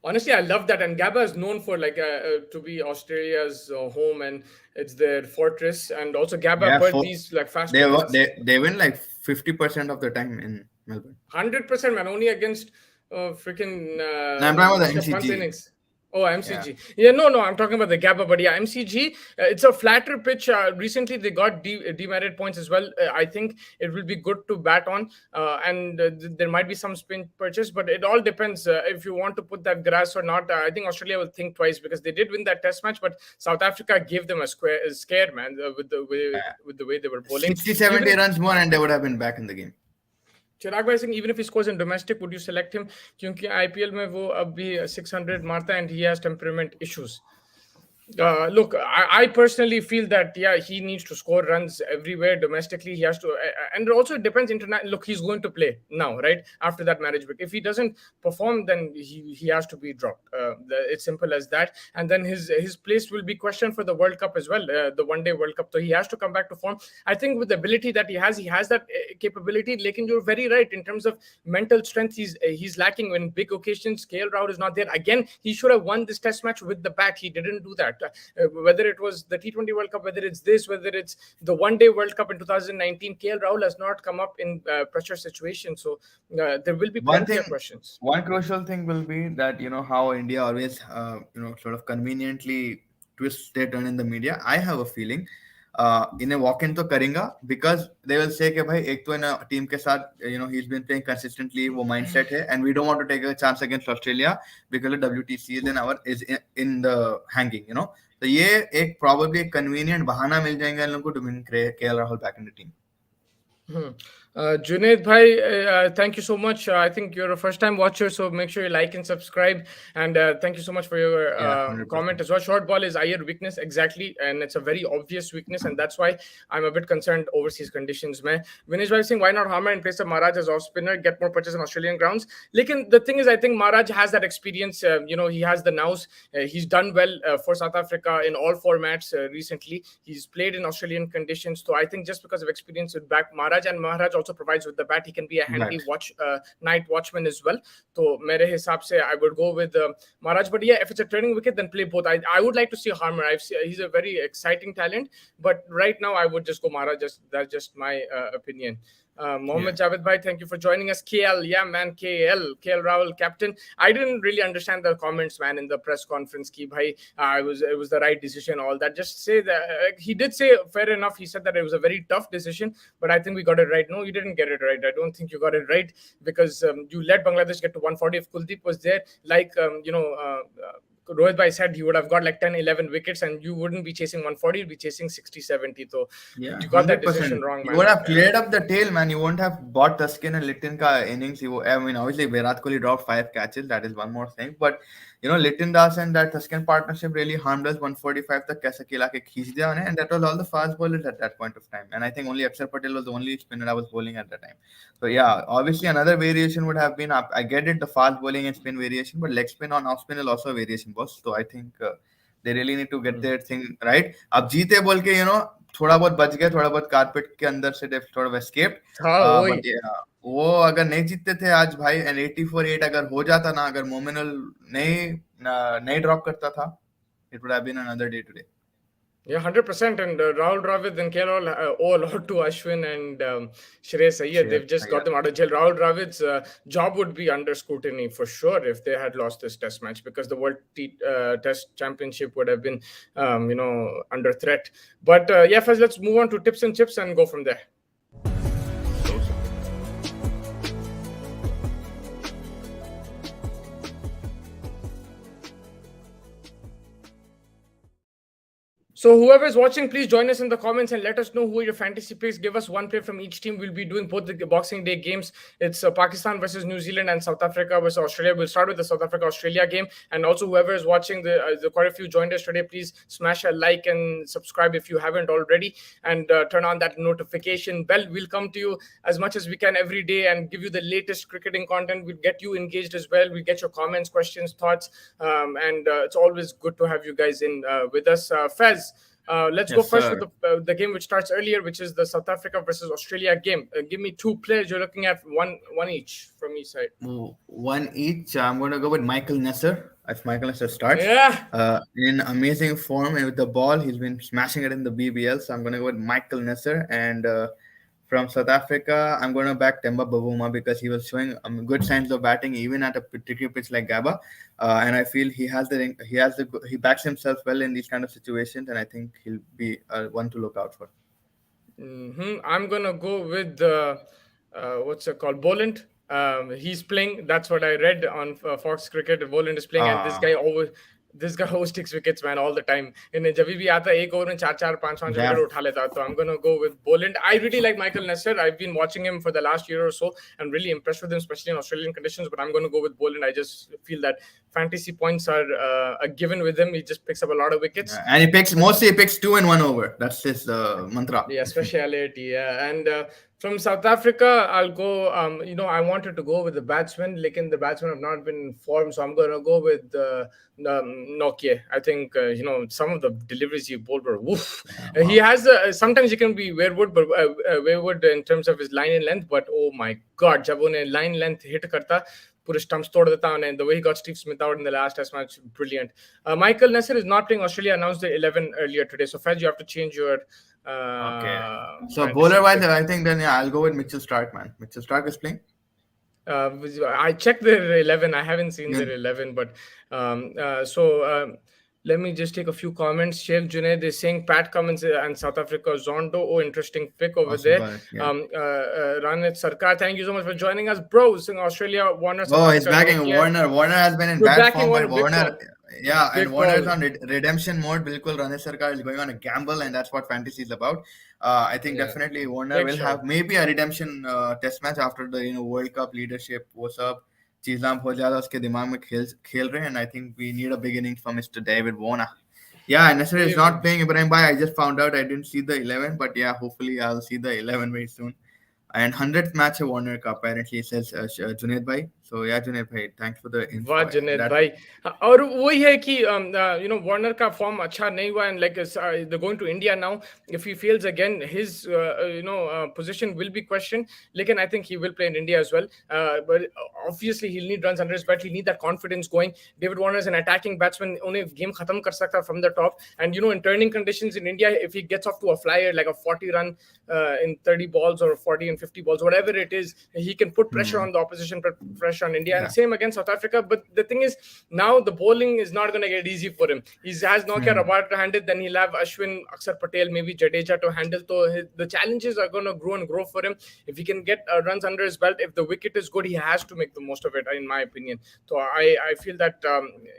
Honestly, I love that. And Gabba is known for to be Australia's home, and it's their fortress. And also Gabba these fast. They win 50% of the time in Melbourne. 100%, man. Only against freaking. I'm talking about the MCG. Innings. Oh, MCG. No, I'm talking about the Gabba, but MCG, it's a flatter pitch. Recently, they got demerit points as well. I think it will be good to bat on, and there might be some spin purchase, but it all depends if you want to put that grass or not. I think Australia will think twice because they did win that test match, but South Africa gave them a scare, man, with the way they were bowling. 60-70 runs more and they would have been back in the game. चिराग भाई Singh, even if he scores in domestic, would you select him? क्योंकि IPL में वो अब भी 600 मारता है and he has temperament issues. Look, I personally feel that he needs to score runs everywhere domestically. He has to, and also it depends. Look, he's going to play now, right after that marriage break. If he doesn't perform, then he has to be dropped. It's simple as that. And then his place will be questioned for the World Cup as well, the One Day World Cup. So he has to come back to form. I think with the ability that he has that capability. Lekin, you're very right in terms of mental strength. He's lacking when big occasions. KL Rahul is not there again. He should have won this Test match with the bat. He didn't do that. Whether it was the T20 World Cup, whether it's this, whether it's the One Day World Cup in 2019, KL Rahul has not come up in pressure situations. So there will be plenty of questions. One crucial thing will be that, how India always, sort of conveniently twists their turn in the media. I have a feeling इन्हें walk in तो करेगा because they will say कि भाई एक तो इन team के साथ ही इज बीन प्लेइंग कंसिस्टेंटली, वो माइंडसेट है, and we don't want to take a chance against Australia because WTC is in the hanging, तो ये एक प्रॉबेबली एक कन्वीनियंट बहाना मिल जाएगा इन लोगों को to bring KL Rahul back in the team. Junaid bhai, thank you so much. I think you're a first-time watcher, so make sure you like and subscribe. And thank you so much for your comment as well. Short ball is Iyer weakness, exactly, and it's a very obvious weakness, and that's why I'm a bit concerned overseas conditions. Vinesh bhai saying, why not Harmer in place of Maharaj as off spinner, get more pitches on Australian grounds? Lekin the thing is, I think Maharaj has that experience. He has the nous. He's done well for South Africa in all formats recently. He's played in Australian conditions, so I think just because of experience with back Maharaj, and Maharaj also provides with the bat, he can be a handy night watchman as well. So mere hisab se I would go with Maharaj, but yeah, if it's a turning wicket, then play both. I would like to see Harmer. He's a very exciting talent, but right now I would just go Maharaj. That's just my opinion. Mohammed Javed bhai, thank you for joining us. KL Rahul captain. I didn't really understand the comments, man, in the press conference ki bhai it was the right decision, all that. Just say that he did say fair enough. He said that it was a very tough decision, but I think we got it right. No, you didn't get it right. I don't think you got it right, because you let Bangladesh get to 140. If Kuldeep was there, like Rohit bhai said, he would have got like 10-11 wickets and you wouldn't be chasing 140, you'd be chasing 60-70. So you got that decision wrong, man. You would have cleared up the tail, man. You wouldn't have bought Tuscan and Litton ka innings. I mean, obviously Virat Kohli dropped 5 catches, that is one more thing, but Litton Das and that Tuscan partnership really harmed us. 145 tak kaise khila ke kheech diya unhe, and that was all the fast bowlers at that point of time, and I think only Akshar Patel was the only spinner I was bowling at that time. So yeah, obviously another variation would have been, I get it, the fast bowling and spin variation, but leg spin on off spin is also a variation, boss. So I think they really need to get their thing right. अब जीते बोल के थोड़ा बहुत बच गए, थोड़ा बहुत कारपेट के अंदर से थोड़ा एस्केप्ड, बट वो अगर नहीं जीतते थे आज भाई, एंड 84-8 अगर हो जाता ना, अगर मोमिनल नहीं ड्रॉप करता था, it would have been another day today. Yeah, 100%. And Rahul Dravid and KL owe a lot to Ashwin and Shreyas Iyer. They've just got them out of jail. Rahul Dravid's job would be under scrutiny for sure if they had lost this test match, because the World Test Championship would have been, under threat. But yeah, Faz, let's move on to tips and chips and go from there. So whoever is watching, please join us in the comments and let us know who your fantasy picks. Give us one player from each team. We'll be doing both the Boxing Day games. It's Pakistan versus New Zealand and South Africa versus Australia. We'll start with the South Africa-Australia game. And also whoever is watching, the quite a few joined us today, please smash a like and subscribe if you haven't already. And turn on that notification bell. We'll come to you as much as we can every day and give you the latest cricketing content. We'll get you engaged as well. We'll get your comments, questions, thoughts. And it's always good to have you guys in with us. Fez, let's go first with the game which starts earlier, which is the South Africa versus Australia game. Give me 2 players you're looking at, one each from each side. One each. I'm going to go with Michael Nesser. If Michael Nesser starts, in amazing form with the ball, he's been smashing it in the BBL. So I'm going to go with Michael Nesser. And from South Africa, I'm going to back Temba Bavuma because he was showing good signs of batting even at a tricky pitch like Gabba, and I feel he backs himself well in these kind of situations, and I think he'll be one to look out for. I'm going to go with what's it called, Boland. He's playing. That's what I read on Fox Cricket. Boland is playing, and this guy always. this guy hosts 6 wickets, man, all the time. In जब भी आता है एक over में 4-5 Yeah. Wicket उठा लेता है. So I'm gonna go with Boland. I really like Michael Nesser. I've been watching him for the last year or so and really impressed with him, especially in Australian conditions. But I'm gonna go with Boland. I just feel that fantasy points are a given with him. He just picks up a lot of wickets. And he picks 2 in 1 over. That's his mantra. Yeah, speciality. Yeah, and from South Africa, I'll go. I wanted to go with the batsman. Like the batsmen have not been in form, so I'm gonna go with Nokia. I think some of the deliveries he bowled were woof. Yeah, wow. He has sometimes he can be wayward in terms of his line and length, but oh my God, जब उन्हें line length hit करता, पूरे stumps तोड़ देता, and the way he got Steve Smith out in the last test match, brilliant. Michael Nesser is not playing. Australia announced the 11 earlier today, so Fez, you have to change your. Okay. So bowler wise, I think then I'll go with Mitchell Starc, man. Mitchell Starc is playing. I checked their 11. I haven't seen their 11, but let me just take a few comments. Sheikh Junaid is saying Pat Cummins and South Africa Zondo. Oh, interesting pick over there. Ranit Sarkar, thank you so much for joining us, bro. Saying Australia, Warner. Oh, he's backing Warner. Warner has been in bad form by Warner. Yeah, and Warner is on redemption mode. Bilkul Ranit Sarkar is going on a gamble, and that's what fantasy is about. I think definitely Warner will have maybe a redemption test match after the World Cup leadership. What's up? चीज़ बहुत ज़्यादा उसके दिमाग में खेल रहे हैं, and I think we need a big innings from Mr. David Warner. Yeah, Nasser is not playing. Ibrahim Bhai, I just found out. I didn't see the 11, but yeah, hopefully I'll see the 11 very soon. And 100th match of Warner का apparently says Junaid Bhai. So yeah, Junaid Bhai, thanks for the info. वाह Junaid Bhai. और वही है कि Warner का form अच्छा नहीं हुआ, and like they're going to India now. If he fails again, his position will be questioned. Lekin I think he will play in India as well. But obviously he'll need runs under his belt. He'll need that confidence going. David Warner is an attacking batsman. उन्हें game खत्म कर सकता from the top. And in turning conditions in India, if he gets off to a flyer like a 40 run in 30 balls or 40 and 50 balls, whatever it is, he can put pressure on the opposition, pressure on India, and same against South Africa. But the thing is, now the bowling is not going to get easy for him. He has Nokia Rabada to handle, then he'll have Ashwin, Akshar Patel, maybe Jadeja to handle. So the challenges are going to grow and grow for him. If he can get runs under his belt, if the wicket is good, he has to make the most of it, in my opinion. So I feel that,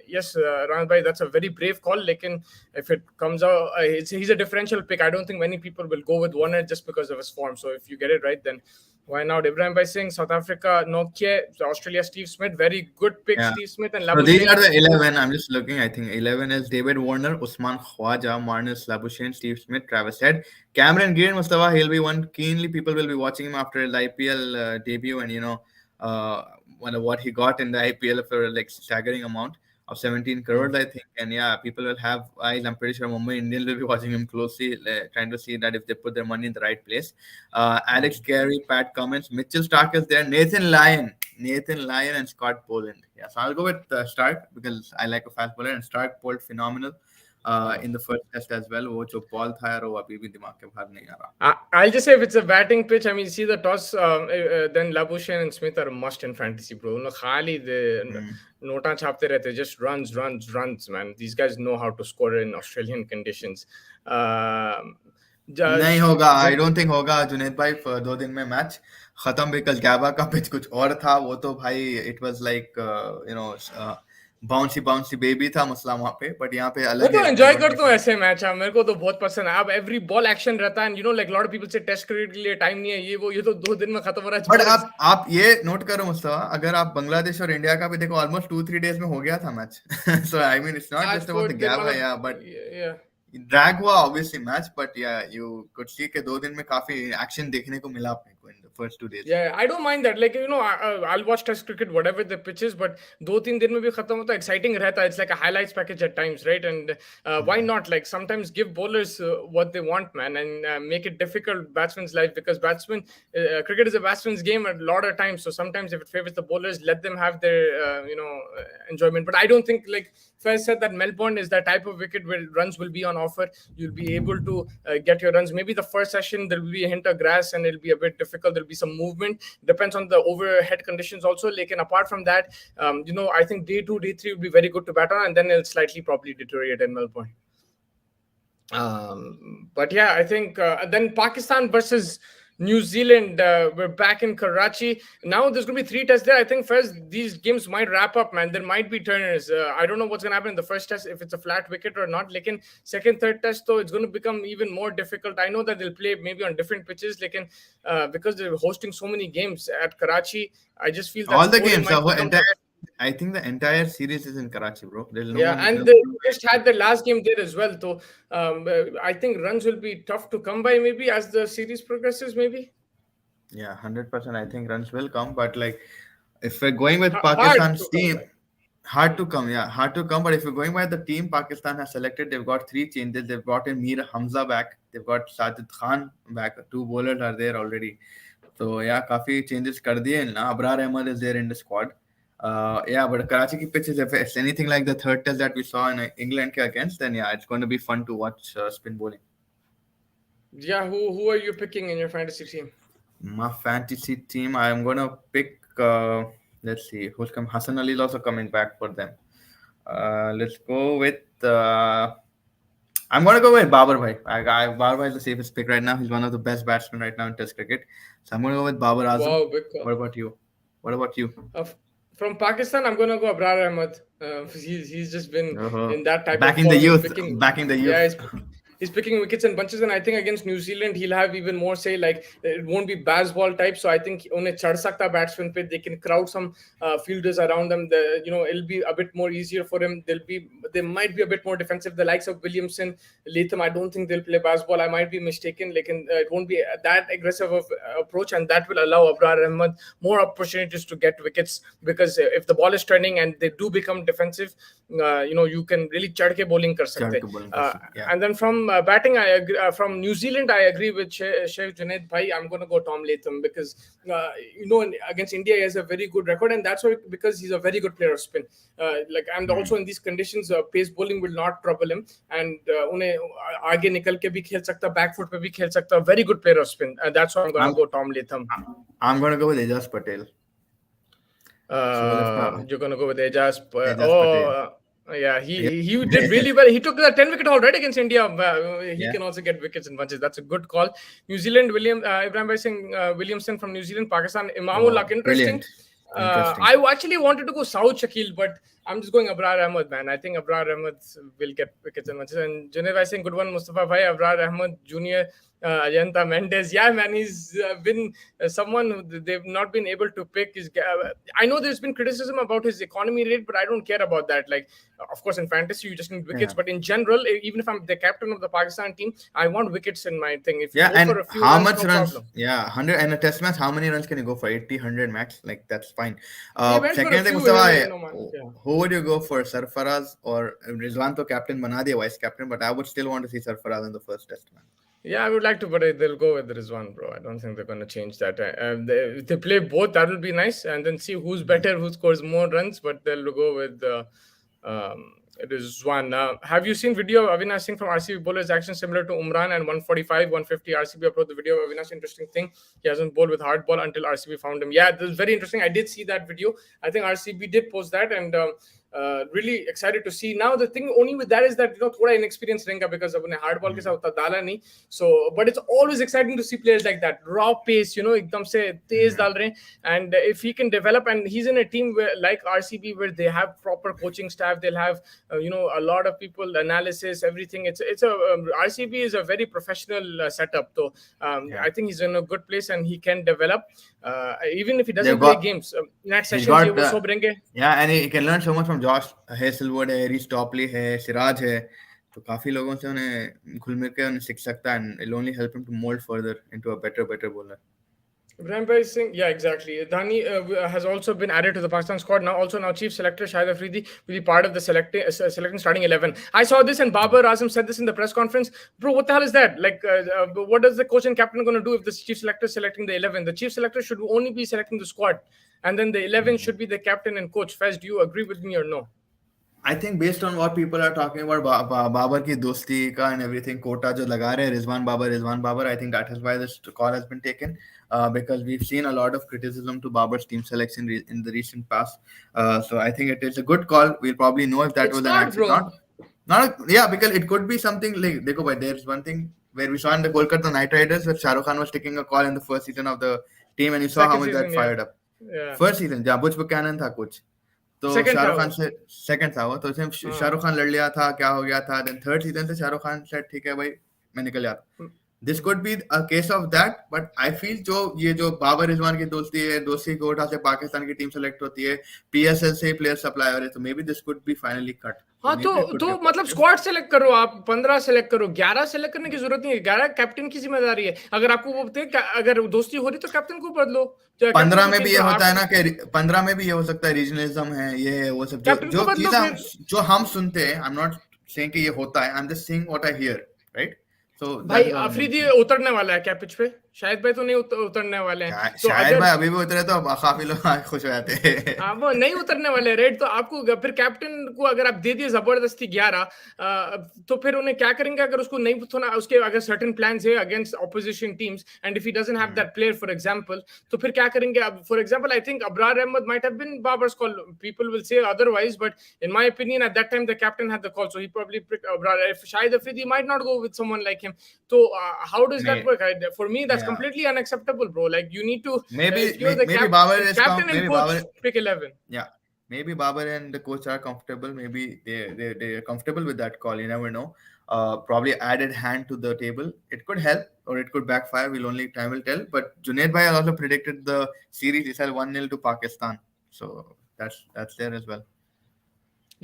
yes, Ranat Bhai, that's a very brave call. Lekin if it comes out, he's a differential pick. I don't think many people will go with Warner just because of his form. So if you get it right, then why not? Ibrahim Bhai saying South Africa, Nokia, Australia, Steve Smith. Very good pick, Steve Smith. And so these are the 11. I'm just looking. I think 11 is David Warner, Usman Khwaja, Marnus Labuschagne, Steve Smith, Travis Head, Cameron Green, Mustafa. He'll be one keenly. People will be watching him after his IPL debut, and what he got in the IPL for like staggering amount of 17 crores, I think. And yeah, people will have eyes. I'm pretty sure Mumbai Indians will be watching him closely, trying to see that if they put their money in the right place. Alex Carey, Pat Cummins, Mitchell Starc is there, Nathan Lyon, and Scott Boland. Yeah, so I'll go with Starc because I like a fast bowler, and Starc bowled phenomenal in the first test as well. वो जो ball था वो अभी भी दिमाग के बाहर नहीं आ रहा. I'll just say if it's a batting pitch, I mean, see the toss, then Labuschagne and Smith are a must in fantasy, bro. खाली नोटा छापते रहते, just runs, man. These guys know how to score in Australian conditions. नहीं होगा, I don't think होगा जुनैद भाई. 2 दिन में match खत्म भी. कल गैबा का पिच कुछ और था, वो तो भाई it was like bouncy baby था मसला वहाँ पे. बट यहाँ पे अलग है. मैं तो एंजॉय करता हूँ ऐसे मैच. मेरे को तो बहुत पसंद है. अब एवरी बॉल एक्शन रहता है, and like lot of people say test cricket के लिए टाइम नहीं है, ये तो 2 दिन में खत्म हो रहा है. बट आप ये नोट करो मुस्तफा, अगर आप बांग्लादेश और इंडिया का भी देखो, ऑलमोस्ट 2-3 डेज में हो गया था match. So I mean it's not just about the gap, या बट ड्रैग हुआ ऑब्वियसली मैच. बट या यू कुड सी के 2 दिन में काफी एक्शन देखने को मिला अपने को in the first 2 days. Yeah, I don't mind that. Like I'll watch test cricket whatever the pitch is, but 2-3 दिन में भी खत्म होता है, exciting रहता है. It's like a highlights package at times, right? And why not? Like sometimes give bowlers what they want, man, and make it difficult batsmen's life, because cricket is a batsman's game a lot of times. So sometimes if it favors the bowlers, let them have their enjoyment. But I don't think, like Faiz said, that Melbourne is that type of wicket where runs will be on offer. You'll be able to get your runs. Maybe the first session there will be a hint of grass and it'll be a bit difficult. There'll be some movement. Depends on the overhead conditions also. Like, and apart from that, I think day 2, day 3 will be very good to bat on, and then it'll slightly probably deteriorate in Melbourne. But yeah, I think then Pakistan versus New Zealand, we're back in Karachi. Now there's going to be 3 tests there. I think first these games might wrap up, man. There might be turners. I don't know what's going to happen in the first test, if it's a flat wicket or not. Like in second, third test, though, it's going to become even more difficult. I know that they'll play maybe on different pitches, like because they're hosting so many games at Karachi. I just feel that all the scoring games, might become tough. I think the entire series is in Karachi, bro. There's no Yeah, one. and they just had the last game there as well. So I think runs will be tough to come by maybe as the series progresses, maybe. Yeah, 100%. I think runs will come, but like if we're going with Hard Pakistan's to come team, by. hard to come. Yeah, hard to come. But if we're going by the team Pakistan has selected, they've got 3 changes. They've got in Mir Hamza back. They've got Sajid Khan back. 2 bowlers are there already. So yeah, काफी changes कर दिए ना. Abrar Ahmed is there in the squad. Yeah, but Karachi ki pitch is, if it's anything like the third test that we saw in England ke against, then yeah, it's going to be fun to watch spin bowling. Yeah, who are you picking in your fantasy team? My fantasy team, I'm going to pick, let's see, who's come. Hassan Ali is also coming back for them. Let's go with, I'm going to go with Babar Bhai. Babar Bhai is the safest pick right now. He's one of the best batsmen right now in Test cricket. So I'm going to go with Babar Azam. Wow, big call. What about you? What about you? From Pakistan, I'm gonna go Abrar Ahmed. He's just been in that type back of in the form. youth, back in the youth. Yeah, he's picking wickets in bunches, and I think against New Zealand he'll have even more say. Like it won't be baseball type, so I think on a chad sakta batsman pe they can crowd some fielders around them. It'll be a bit more easier for him. They might be a bit more defensive. The likes of Williamson, Latham, I don't think they'll play baseball. I might be mistaken. Like it won't be that aggressive of approach, and that will allow Abrar Ahmed more opportunities to get wickets, because if the ball is turning and they do become defensive, you can really chad ke bowling kar sakte. Yeah. And then from batting, I agree. From New Zealand, I agree with Sheikh Junaid Bhai. I'm going to go Tom Latham because against India he has a very good record, and that's why, because he's a very good player of spin. And also in these conditions, pace bowling will not trouble him, and उन्हें आगे निकल के भी खेल सकता, back foot पे भी खेल सकता. Very good player of spin. That's why I'm going to go Tom Latham. I'm going to go with Ajaz Patel. You're going to go with Ajaz Patel. Yeah, he did really well. He took the 10-wicket haul right against India. He can also get wickets in bunches. That's a good call. New Zealand, Ibrahim Bhai Singh Williamson from New Zealand. Pakistan, Imamullah. Interesting. I actually wanted to go Saud Shakil, but I'm just going Abrar Ahmed, man. I think Abrar Ahmed will get wickets in bunches. And Junaid Bhai Singh, good one. Mustafa Bhai, Abrar Ahmed Jr., Ayanta Mendes. Yeah, man, he's been someone who they've not been able to pick. I know there's been criticism about his economy rate, but I don't care about that. Like, of course, in fantasy, you just need wickets. But in general, even if I'm the captain of the Pakistan team, I want wickets in my thing. If you go for a few how runs, much no runs? problem. Yeah, 100 in a test match. How many runs can you go for? 80, 100 max? Like, that's fine. Second thing, Mustafa, who would you go for? Sarfaraz or Rizwan? To captain bana diya, vice captain, but I would still want to see Sarfaraz in the first test match. Yeah, I would like to, but they'll go with Rizwan, bro. I don't think they're going to change that. If they play both, that will be nice, and then see who's better, who scores more runs. But they'll go with Rizwan. Have you seen video of Avinash Singh from RCB bowlers action similar to Umran and 145, 150? RCB upload the video of Avinash. Interesting thing, he hasn't bowled with hard ball until RCB found him. Yeah, this is very interesting. I did see that video. I think RCB did post that, and really excited to see. Now the thing only with that is that thoda inexperienced रहेगा because अपने hard ball के साथ उतना डाला नहीं. So but it's always exciting to see players like that, raw pace, एकदम से तेज डाल रहे हैं. And if he can develop, and he's in a team where, like RCB, where they have proper coaching staff, they'll have a lot of people, analysis, everything. It's RCB is a very professional setup. So I think he's in a good place and he can develop. Even if he doesn't play games, next session yeah, and he can learn so much from Josh Hazelwood है, Reece Topley है, Siraj है, तो काफी लोगों से उन्हें घुल मिल के उन्हें सीख सकता है, and it'll only help him to mold further into a better bowler. Ibrahim Bhai Singh, yeah, exactly. Dhani has also been added to the Pakistan squad. Now Chief Selector Shahid Afridi will be part of the selecting starting 11. I saw this, and Babar Azam said this in the press conference. Bro, what the hell is that? Like, what is the coach and captain going to do if the Chief Selector is selecting the 11? The Chief Selector should only be selecting the squad, and then the 11 should be the captain and coach. Faiz, do you agree with me or no? I think based on what people are talking about, Babar ki dosti ka and everything, quota jo laga rahe, Rizwan Babar, I think that is why this call has been taken, because we've seen a lot of criticism to Babar's team selection in the recent past. So I think it is a good call. We'll probably know if that was an accident. Yeah, because it could be something like, there's one thing where we saw in the Kolkata Knight Riders where Shah Rukh Khan was taking a call in the first season of the team, and you saw how much that fired up. First season, जहाँ Buch Buchanan था कुछ, तो शाहरुख खान से second था वो, तो उसमें शाहरुख खान लड़ लिया था, क्या हो गया था, देन थर्ड सीजन से शाहरुख खान सेट ठीक है भाई मैं निकल जाता. This could be a case of that, but I feel जो बाबर रिजवान की दोस्ती को उठा से पाकिस्तान की टीम सेलेक्ट होती है, PSL से प्लेयर सप्लाई हो रहे, तो maybe this could be finally cut. हाँ, तो मतलब स्क्वाड सेलेक्ट करो, आप 15 सेलेक्ट करो, 11 सेलेक्ट करने की जरूरत नहीं है. 11 कैप्टन की जिम्मेदारी है. अगर आपको वो अगर दोस्ती हो रही तो कैप्टन को बदलो. 15 में भी ये होता है ना कि 15 में भी ये हो सकता है रीजनलिज्म है, ये वो सब जो चीजें जो हम सुनते हैं. I'm not saying कि ये होता है, I'm just saying what I hear, right? So भाई अफरीदी उतरने वाला है क्या पिच पे? शायद भाई तो नहीं उतरने वाले हैं. तो शायद भाई अभी भी उतरे तो काफी लोग खुश हो जाते हैं. वो नहीं उतरने वाले, राइट? तो आपको फिर कैप्टन को अगर आप दे दिए जबरदस्ती 11, तो फिर उन्हें क्या करेंगे अगर उसको नहीं थोड़ा उसके अगर सर्टेन प्लान्स है against opposition teams, and if he doesn't have that player for example, तो फिर क्या करेंगे? अब for example I think Abrar Ahmed might have been Babar's call. People will say otherwise, but in my opinion at that time the captain had the call, so he probably picked Abrar. शायद Afridi might not go with someone like him. तो how does that work? For me that's completely unacceptable, bro. Like you need to maybe Babar is captain and coach pick 11. Yeah, maybe Babar and the coach are comfortable. Maybe they're comfortable with that call. You never know. Probably added hand to the table. It could help or it could backfire. Time will tell. But Junaid bhai also predicted the series itself 1-0 to Pakistan. So that's there as well.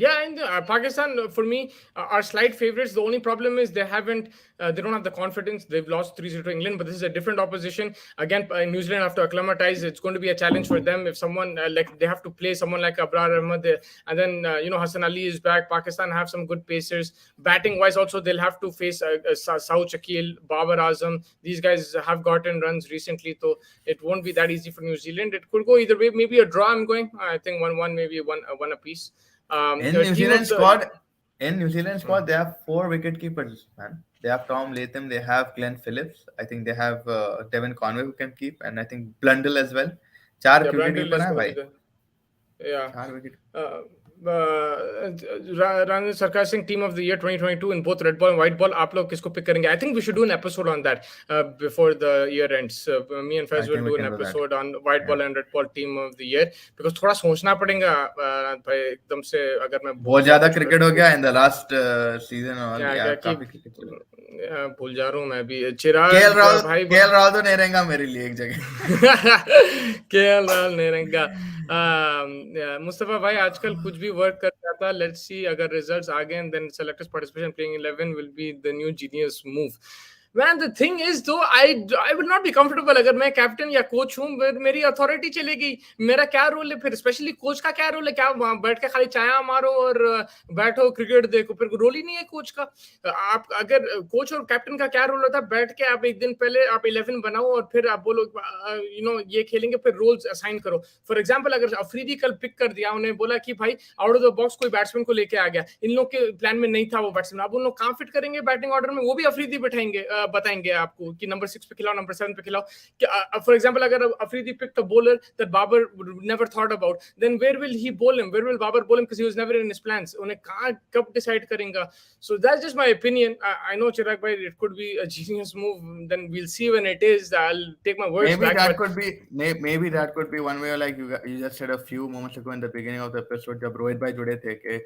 Yeah, and Pakistan for me are slight favorites. The only problem is they don't have the confidence. They've lost 3-0 to England, but this is a different opposition. Again, New Zealand have to acclimatize. It's going to be a challenge for them. If someone like they have to play someone like Abrar Ahmed, and then Hassan Ali is back. Pakistan have some good pacers. Batting wise, also they'll have to face Saud Shakil, Babar Azam. These guys have gotten runs recently, so it won't be that easy for New Zealand. It could go either way. Maybe a draw. I'm going. I think 1-1, maybe one apiece. In New Zealand squad, they have 4 wicket keepers, man. They have Tom Latham, they have Glenn Phillips. I think they have Devin Conway who can keep, and I think Blundell as well. 4 wicket keeper hai bhai. Yeah. 4 wicket. Ranjit Sarkar Singh Team of the Year 2022 in both red ball and white ball. आप लोग किसको pick करेंगे? I think we should do an episode on that before the year ends. Me and Faiz will do an episode on white ball and red ball Team of the Year, because थोड़ा सोचना पड़ेगा भाई एकदम से. अगर मैं बहुत ज़्यादा क्रिकेट हो गया in the last season और काफी क्रिकेट भूल जा रहा हूँ मैं भी. चिराग भाई केएल राहुल तो नहीं रहेगा मेरे लिए एक जगह. केएल राहुल नहीं रहेगा. मुस्तफा भाई आजकल कुछ भी वर्क कर जाता. लेट्स सी अगर रिजल्ट्स आ गए, then selectors participation playing 11 will be the new genius move. Man, the thing is though, I would not be comfortable अगर मैं कैप्टन या कोच हूँ. मेरी अथॉरिटी चली गई. मेरा क्या रोल है फिर? स्पेशली कोच का क्या रोल है? क्या बैठ के खाली चाया मारो और बैठो क्रिकेट देखो? फिर रोल ही नहीं है कोच का. आप अगर कोच और कैप्टन का क्या रोल होता है? बैठ के आप एक दिन पहले आप 11 बनाओ और फिर आप बोलो ये खेलेंगे, फिर रोल्स असाइन करो. फॉर एग्जाम्पल अगर अफरीदी कल पिक कर दिया, उन्हें बोला कि भाई आउट ऑफ द बॉक्स कोई बैट्समैन को लेके आ गया, इन लोग के प्लान में नहीं था वो बैट्समैन, अब उन लोग कहाँ फिट करेंगे बैटिंग ऑर्डर में? वो भी अफरीदी बैठाएंगे, बताएंगे आपको कि नंबर 6 पे खिलाओ, नंबर 7 पे खिलाओ. फॉर एग्जांपल अगर Afridi picked a bowler that Babar never thought about, then where will he bowl him? Where will Babar bowl him? Because he was never in his plans. उन्हें कहाँ कब decide करेंगा? So that's just my opinion. I know Chirag bhai, it could be a genius move. Then we'll see when it is. I'll take my words maybe back. Maybe that could be one way. Like you just said a few moments ago in the beginning of the episode, जब रोहित भाई जुड़े थे कि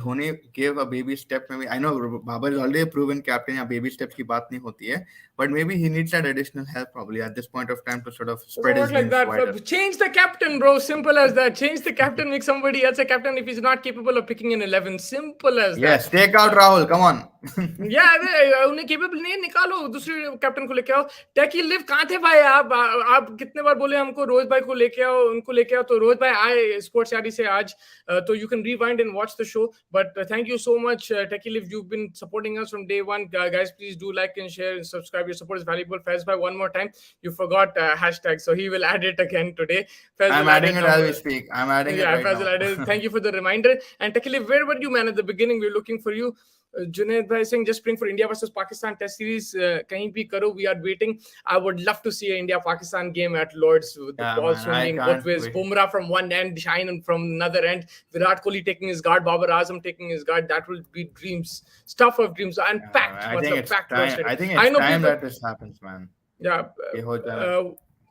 Dhoni gave a baby step. Maybe I know Babar is already a proven captain. या baby steps की बात नहीं होती है. But maybe he needs that additional help probably at this point of time to sort of spread his wings wider. Change the captain, bro. Simple as that. Change the captain, make somebody else a captain if he's not capable of picking an 11. Simple as that. Yes, take out Rahul. Come on. Yeah, उन्हें capable नहीं, निकालो दूसरे captain को लेके आओ. टेकी live कहाँ थे भाई? आप कितने बार बोले हमको रोहित भाई को लेके आओ, उनको लेके आओ. तो रोहित भाई आए स्पोर्ट्स यारी से आज, तो you can rewind and watch the show. But thank you so much, Techie Liv. You've been supporting us from day one. Guys, please do like and share and subscribe. Your support is valuable. Faiz bhai, one more time, you forgot hashtag, so he will add it again today. Faiz I'm adding it as we speak. I'm adding it right Faiz now. Thank you for the reminder. And Techie Liv, where were you, man? At the beginning, we were looking for you. Junaid bhai saying just praying for India versus Pakistan test series. Kahin bhi karo, we are waiting. I would love to see an India-Pakistan game at Lords with the ball swinging both ways. Bumrah from one end, Shine from another end. Virat Kohli taking his guard, Babar Azam taking his guard. That will be dreams, stuff of dreams, and packed. I think it's packed. I think it's time that this happens, man. Yeah.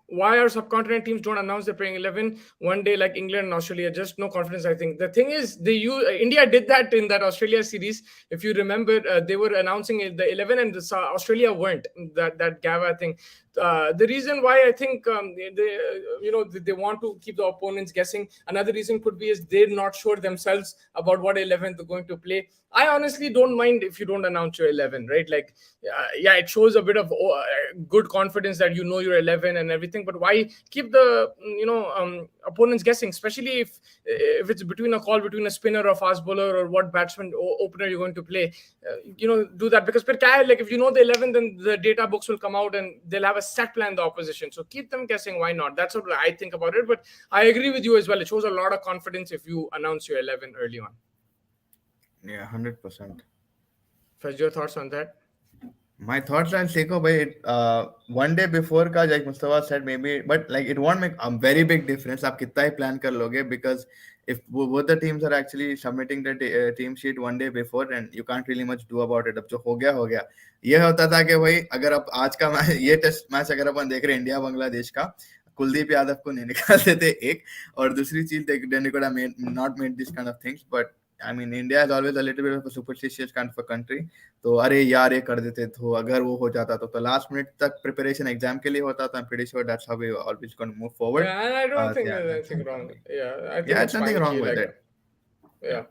Why our subcontinent teams don't announce they're playing 11 one day like England and Australia? Just no confidence, I think. The thing is, India did that in that Australia series. If you remember, they were announcing the 11 and Australia weren't. That Gava thing. The reason why I think they want to keep the opponents guessing. Another reason could be is they're not sure themselves about what 11 they're going to play. I honestly don't mind if you don't announce your 11, right? Like, it shows a bit of good confidence that you know your 11 and everything. But why keep the opponents guessing, especially if it's between a call between a spinner or fast bowler or what batsman or opener you're going to play? Do that, because like if you know the 11, then the data books will come out and they'll have a set plan, the opposition. So keep them guessing. Why not? That's what I think about it. But I agree with you as well. It shows a lot of confidence if you announce your 11 early on. Yeah, 100%. Faiz, your thoughts on that? My thoughts are, Seiko, bhai, one day before ka, like Mustafa said, maybe, but like it won't make a very big difference. आप कितना ही plan कर लोगे, because if both the teams are actually submitting the team sheet one day before, and you can't really much do about it. अब जो हो गया ये होता था कि भाई अगर आप आज का ये टेस्ट मैच अगर अपन देख रहे हैं इंडिया बांग्लादेश का, कुलदीप यादव को नहीं निकाल देते एक, और दूसरी चीज they could have not made this kind of things, but I mean, India is always a little bit of a superstitious kind of a country. तो अरे यार ये कर देते तो अगर वो हो जाता तो last minute तक preparation exam के लिए होता तो I'm pretty sure that's how we always going to move forward. Yeah, and I don't think there's anything wrong. Yeah, I think it's nothing wrong with it. Yeah.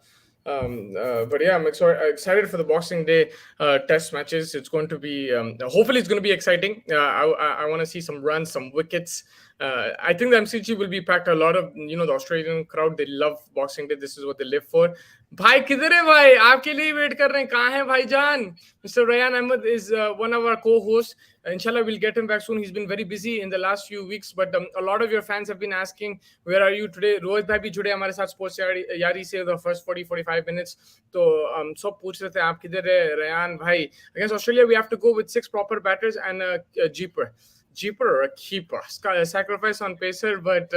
But yeah, I'm excited for the Boxing Day test matches. It's going to be hopefully it's going to be exciting. I want to see some runs, some wickets. I think the MCG will be packed. A lot of the Australian crowd, they love Boxing Day. This is what they live for. भाई किधर है भाई? आपके लिए wait कर रहे हैं. कहाँ है भाईजान? Mr. Rayan Ahmed is one of our co-hosts. Inshallah, we'll get him back soon. He's been very busy in the last few weeks, but a lot of your fans have been asking, where are you today? Rohit bhai bhi jude हमारे साथ sports yari se the first 40-45 minutes. तो सब पूछ रहे थे आप किधर है Rayan भाई? Against Australia, we have to go with 6 proper batters and a jeeper or a keeper. Sacrifice on pacer, but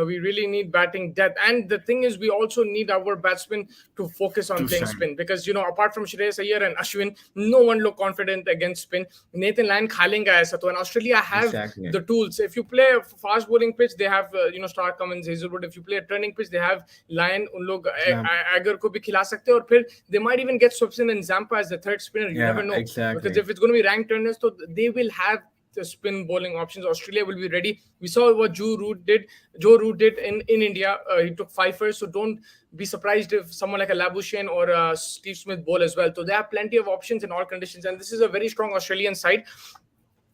we really need batting depth. And the thing is, we also need our batsmen to focus on playing spin, because apart from Shreyas Iyer and Ashwin, no one look confident against spin. Nathan Lyon khalenga aisa, and Australia have the tools. If you play a fast bowling pitch, they have Stark, Cummins, Hazelwood. If you play a turning pitch, they have Lyon, un log Iyer ko bhi khila sakte, or phir they might even get Swapsin and Zampa as the third spinner. You never know, because if it's going to be ranked turners, so they will have the spin bowling options. Australia will be ready. We saw what Joe Root did in India. He took 5 first, so don't be surprised if someone like a Labuschagne or Steve Smith bowl as well. So they have plenty of options in all conditions, and this is a very strong Australian side.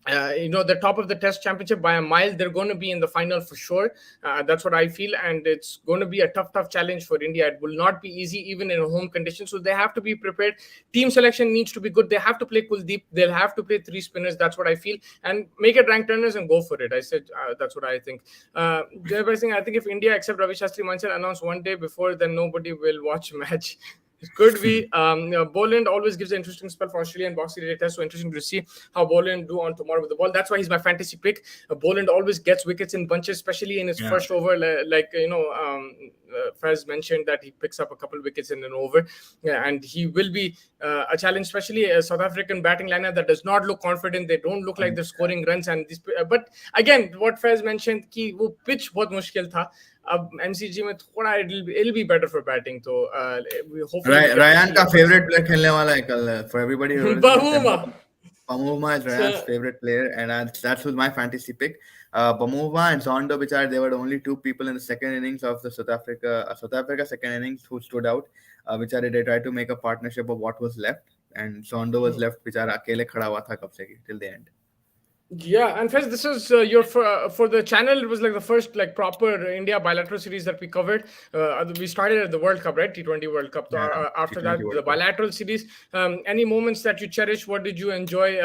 The top of the Test Championship by a mile. They're going to be in the final for sure. That's what I feel, and it's going to be a tough challenge for India. It will not be easy, even in home conditions. So they have to be prepared. Team selection needs to be good. They have to play Kuldeep. They'll have to play 3 spinners. That's what I feel, and make it ranked turners and go for it. I said that's what I think. I think if India, except Ravi Shastri Mansell, announce one day before, then nobody will watch a match. It could be. Boland always gives an interesting spell for Australian Boxing Day test. So interesting to see how Boland do on tomorrow with the ball. That's why he's my fantasy pick. Boland always gets wickets in bunches, especially in his first over. Faz mentioned that he picks up a couple wickets in an over. And he will be a challenge, especially a South African batting lineup that does not look confident. They don't look like they're scoring runs. But again, what Faz mentioned, कि वो pitch बहुत मुश्किल था. अब MCG में थोड़ा it'll be better for batting. So we hopefully Ryan का favorite player खेलने वाला है कल for everybody. Bamuma is Ryan's favorite player, and that's who's my fantasy pick. Bamuma and Zondo, they were the only 2 people in the second innings of the South Africa second innings who stood out. They tried to make a partnership of what was left, and Zondo was left बेचारा अकेले खड़ा हुआ था कब से till the end. Yeah, and Faiz, this is your for the channel. It was like the first proper India bilateral series that we covered. We started at the World Cup, right? T20 World Cup. After that, the bilateral series. Any moments that you cherish? What did you enjoy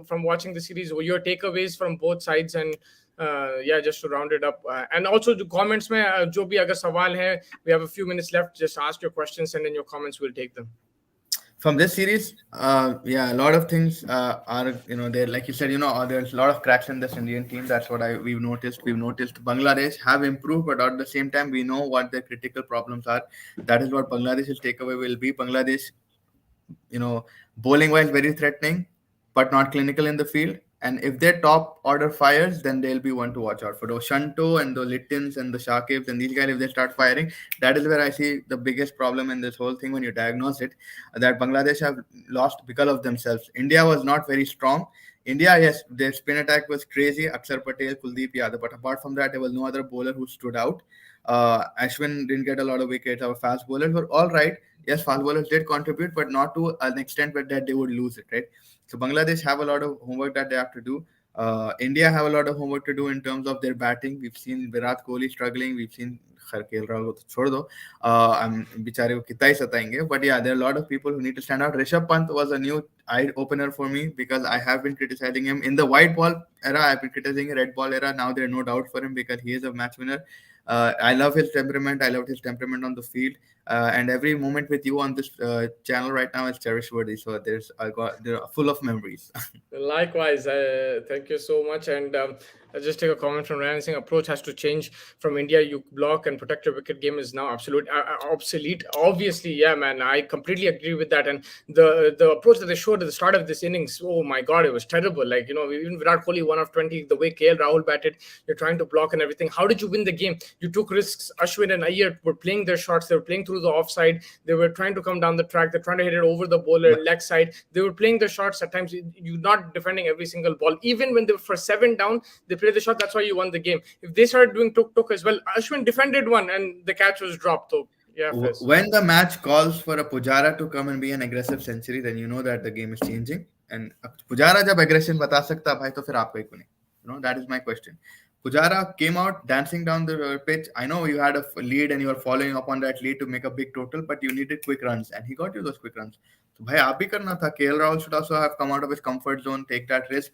from watching the series? Were your takeaways from both sides? And just to round it up, and also the comments में जो भी अगर सवाल है, we have a few minutes left. Just ask your questions, send in your comments. We'll take them. from this series, yeah, a lot of things are, there, like you said, there's a lot of cracks in this Indian team. That's what we've noticed. We've noticed Bangladesh have improved, but at the same time, we know what their critical problems are. That is what Bangladesh's takeaway will be. Bangladesh, bowling wise, very threatening, but not clinical in the field. And if their top order fires, then they'll be one to watch out for. Those Shanto and the Littins and the Shakibs and these guys, if they start firing, that is where I see the biggest problem in this whole thing when you diagnose it, that Bangladesh have lost because of themselves. India was not very strong. India, yes, their spin attack was crazy. Akshar Patel, Kuldeep Yadav. But apart from that, there was no other bowler who stood out. Ashwin didn't get a lot of wickets. Our fast bowlers were all right. Yes, fast bowlers did contribute, but not to an extent where that they would lose it, right? So Bangladesh have a lot of homework that they have to do. India have a lot of homework to do in terms of their batting. We've seen Virat Kohli struggling. We've seen KL Rahul to छोड़ दो. बेचारे को कितना ही सताएंगे. But yeah, there are a lot of people who need to stand out. Rishabh Pant was a new eye opener for me because I have been criticizing him in the white ball era. I've been criticizing red ball era. Now there's no doubt for him because he is a match winner. I love his temperament. I loved his temperament on the field. And every moment with you on this channel right now is cherish worthy. So they're full of memories. Likewise, thank you so much. And I'll just take a comment from Ryan saying approach has to change from India. You block and protect your wicket game is now obsolete. Obviously, yeah, man, I completely agree with that. And the approach that they showed at the start of this innings, oh my God, it was terrible. Like, even Virat Kohli, 1 of 20, the way KL Rahul batted, you're trying to block and everything. How did you win the game? You took risks. Ashwin and Iyer were playing their shots. They were playing through the offside. They were trying to come down the track. They're trying to hit it over the bowler, leg side. They were playing their shots. At times, you're not defending every single ball. Even when they were for 7 down, they played the shot. That's why you won the game. If they started doing tuk as well, Ashwin defended one and the catch was dropped. So yeah, when the match calls for a Pujara to come and be an aggressive century, then you know that the game is changing. And Pujara jab aggression bata sakta bhai, to fir aapko hi nahi. That is my question. Pujara came out dancing down the pitch. I know you had a lead and you were following up on that lead to make a big total, but you needed quick runs and he got you those quick runs. So bhai, aap bhi karna tha. KL Rahul should also have come out of his comfort zone, take that risk.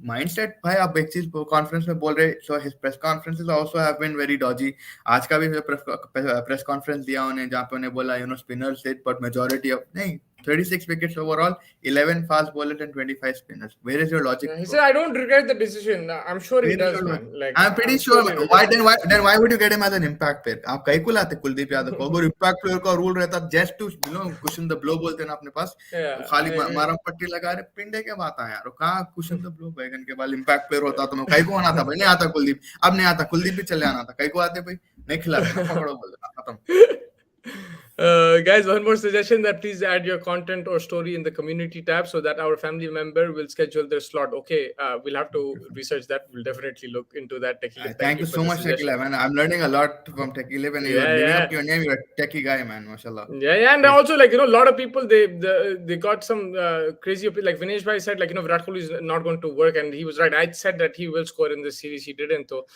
Mindset भाई आप एक चीज conference में बोल रहे, so his press conferences also have been very dodgy. आज का भी प्रेस कॉन्फ्रेंस दिया उन्हें जहां पे उन्हें बोला spinners hit but majority of नहीं 36 wickets overall, 11 fast bowlers and 25 spinners. Where is your logic? He said, I don't regret the decision. I'm sure he does, man. Like, I'm pretty sure. Why would you get him as an impact player? आप कहीं को लाते कुलदीप यादव को? अगर impact player का rule रहता just to cushion the blow बोलते ना अपने पास, खाली मारम पट्टी लगा रहे पिंडे के बात है यार. कहाँ cushion the blow बैगन के बाल impact player होता तो मैं कहीं को आना था भाई, नहीं आता कुलदीप. अब नहीं आता कुलदीप भी चले आना था. कहीं को आते भाई नहीं खिलाते पकड़ो बोल खत्म. Guys, one more suggestion that please add your content or story in the community tab so that our family member will schedule their slot. Okay, we'll have to research that. We'll definitely look into that. Thank you so much, Techie man. I'm learning a lot from Techie Live, and you're living up to your name. You're a techie guy, man. Mashallah. Yeah, and also a lot of people they got some crazy opinion. Like Vinesh Bhai said, Virat Kohli is not going to work, and he was right. I said that he will score in this series. He didn't. So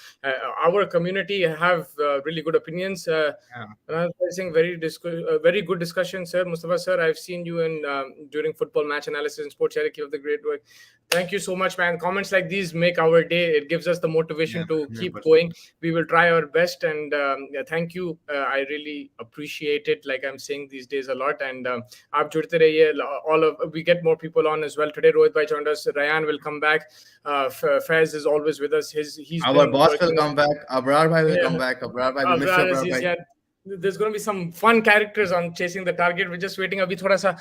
our community have really good opinions. And I was saying very good discussion, sir. Mustafa sir, I've seen you in during football match analysis and sports share. Keep up the great work. Thank you so much, man. Comments like these make our day. It gives us the motivation to keep 100%. Going. We will try our best, and thank you. I really appreciate it. Like I'm saying these days a lot, and aap judte rahiye. We get more people on as well. Today Rohit bhai joined us. Ryan will come back. Faiz is always with us. He's our boss will come back. Abrar bhai will come back. Abrar bhai will miss Abrar bhai. Yeah. There's going to be some fun characters on chasing the target. We're just waiting. अभी थोड़ा सा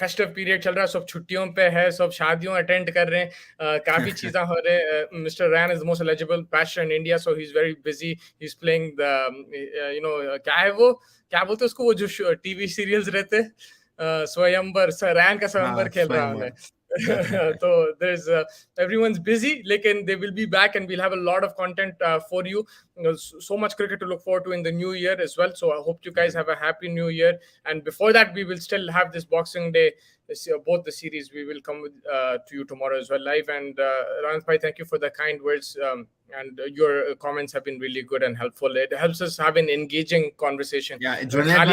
festive period चल रहा है, सब छुट्टियों पे है, सब शादियों अटेंड कर रहे हैं, काफी चीजें हो रहे हैं. Mr. Ryan is the most eligible passer in India, so he's very busy. He's playing the क्या है वो, क्या बोलते हैं उसको, वो जो टीवी सीरियल्स रहते हैं, स्वयंवर. रैन का स्वयंवर खेल रहा हूँ मैं. So there's everyone's busy, lekin they will be back and we'll have a lot of content for you. So much cricket to look forward to in the new year as well. So I hope you guys have a happy new year. And before that, we will still have this Boxing Day, both the series. We will come with, to you tomorrow as well live. And Ranth bhai, thank you for the kind words. And your comments have been really good and helpful. It helps us have an engaging conversation. Yeah, Junaid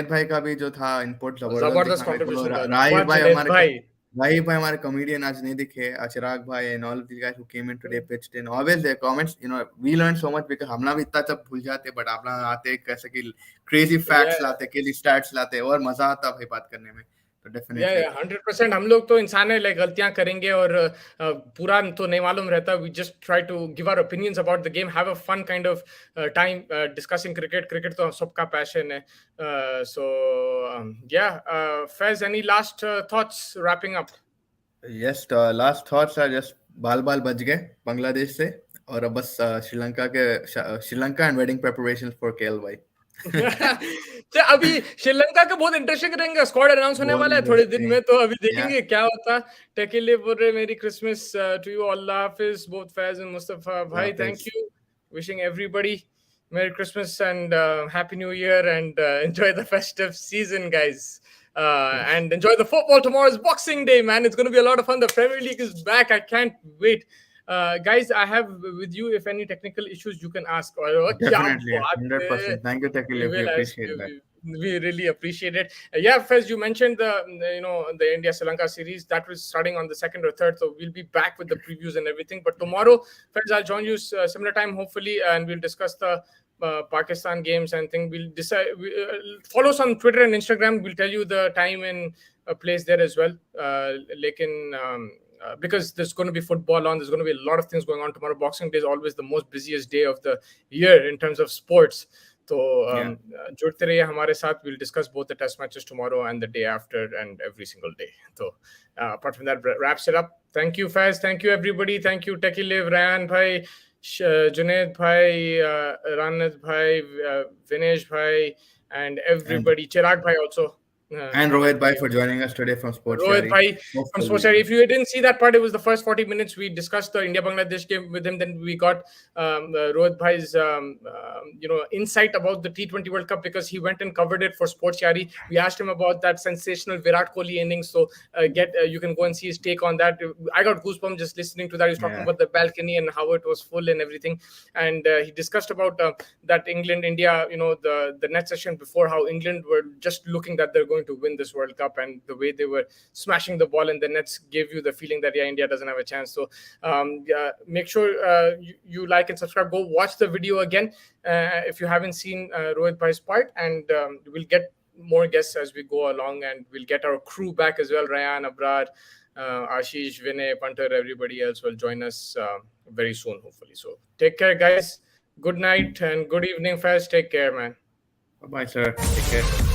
bhai का भी जो था input जबरदस्त contribution. Rahil bhai भाई हमारे comedian आज नहीं दिखे, चिराग भाई and all of these guys who came in today pitched in. Always their comments, we learned so much because हम ना भी इतना सब भूल जाते, but आप ना आते कैसे कि crazy facts लाते, crazy stats लाते, और मजा आता भाई बात करने में. तो definitely. 100%. हम लोग तो इंसान है, like गलतियां करेंगे और पूरा तो नहीं मालूम रहता. We just try to give our opinions about the game, have a fun kind of time discussing cricket. Cricket तो सबका passion है. Faiz, any last thoughts wrapping up? Yes, last thoughts are just बाल बच गए बांग्लादेश से, और अब बस Sri Lanka and wedding preparations for KL भाई. अभी श्रीलंका का बहुत इंटरेस्टिंग रहेंगे. स्क्वाड अनाउंस होने वाला है थोड़े दिन में, तो अभी देखेंगे क्या होता. टेकिले बोल रहे मेरी क्रिसमस टू यू. अल्लाह हाफिज बोथ फैज एंड मुस्तफा भाई. Thank you. Wishing everybody Merry Christmas and Happy New Year, and enjoy the festive season, guys. And enjoy the football. Tomorrow's Boxing Day, man. It's going to be a lot of fun. The Premier League is back. I can't wait. Guys, I have with you, if any technical issues you can ask. Definitely, 100%. Thank you, Tekile. We appreciate that. We really appreciate it. Faiz, you mentioned the India Sri Lanka series that was starting on the 2nd or 3rd, so we'll be back with the previews and everything. But tomorrow, Faiz, I'll join you similar time hopefully, and we'll discuss the Pakistan games and thing. We'll decide. Follow us on Twitter and Instagram. We'll tell you the time and place there as well. Because there's going to be football on, there's going to be a lot of things going on tomorrow. Boxing Day is always the most busiest day of the year in terms of sports. So जुड़ते रहिए हमारे साथ. We'll discuss both the test matches tomorrow and the day after and every single day. So apart from that, wraps it up. Thank you, Faiz. Thank you, everybody. Thank you, Techie Liv, Ryan bhai, Junaid bhai, Ranat bhai, Vinesh bhai, and everybody. Chirag bhai also. And Rohit bhai for joining us today from Sports Rohit bhai from Sports Diary. If you didn't see that part, it was the first 40 minutes. We discussed the India-Bangladesh game with him. Then we got Rohit bhai's insight about the T20 World Cup, because he went and covered it for Sports Diary. We asked him about that sensational Virat Kohli innings. So you can go and see his take on that. I got goosebumps just listening to that. He was talking about the balcony and how it was full and everything. And he discussed about that England-India, the net session before, how England were just looking that they're going to win this World Cup, and the way they were smashing the ball in the nets gave you the feeling that India doesn't have a chance. So make sure you like and subscribe. Go watch the video again if you haven't seen Rohit bhai's part, and we'll get more guests as we go along, and we'll get our crew back as well. Ryan, Abrar, Ashish, Vinay, Punter, everybody else will join us very soon, hopefully. So take care, guys. Good night and good evening, Faiz. Take care, man. Bye, sir. Take care.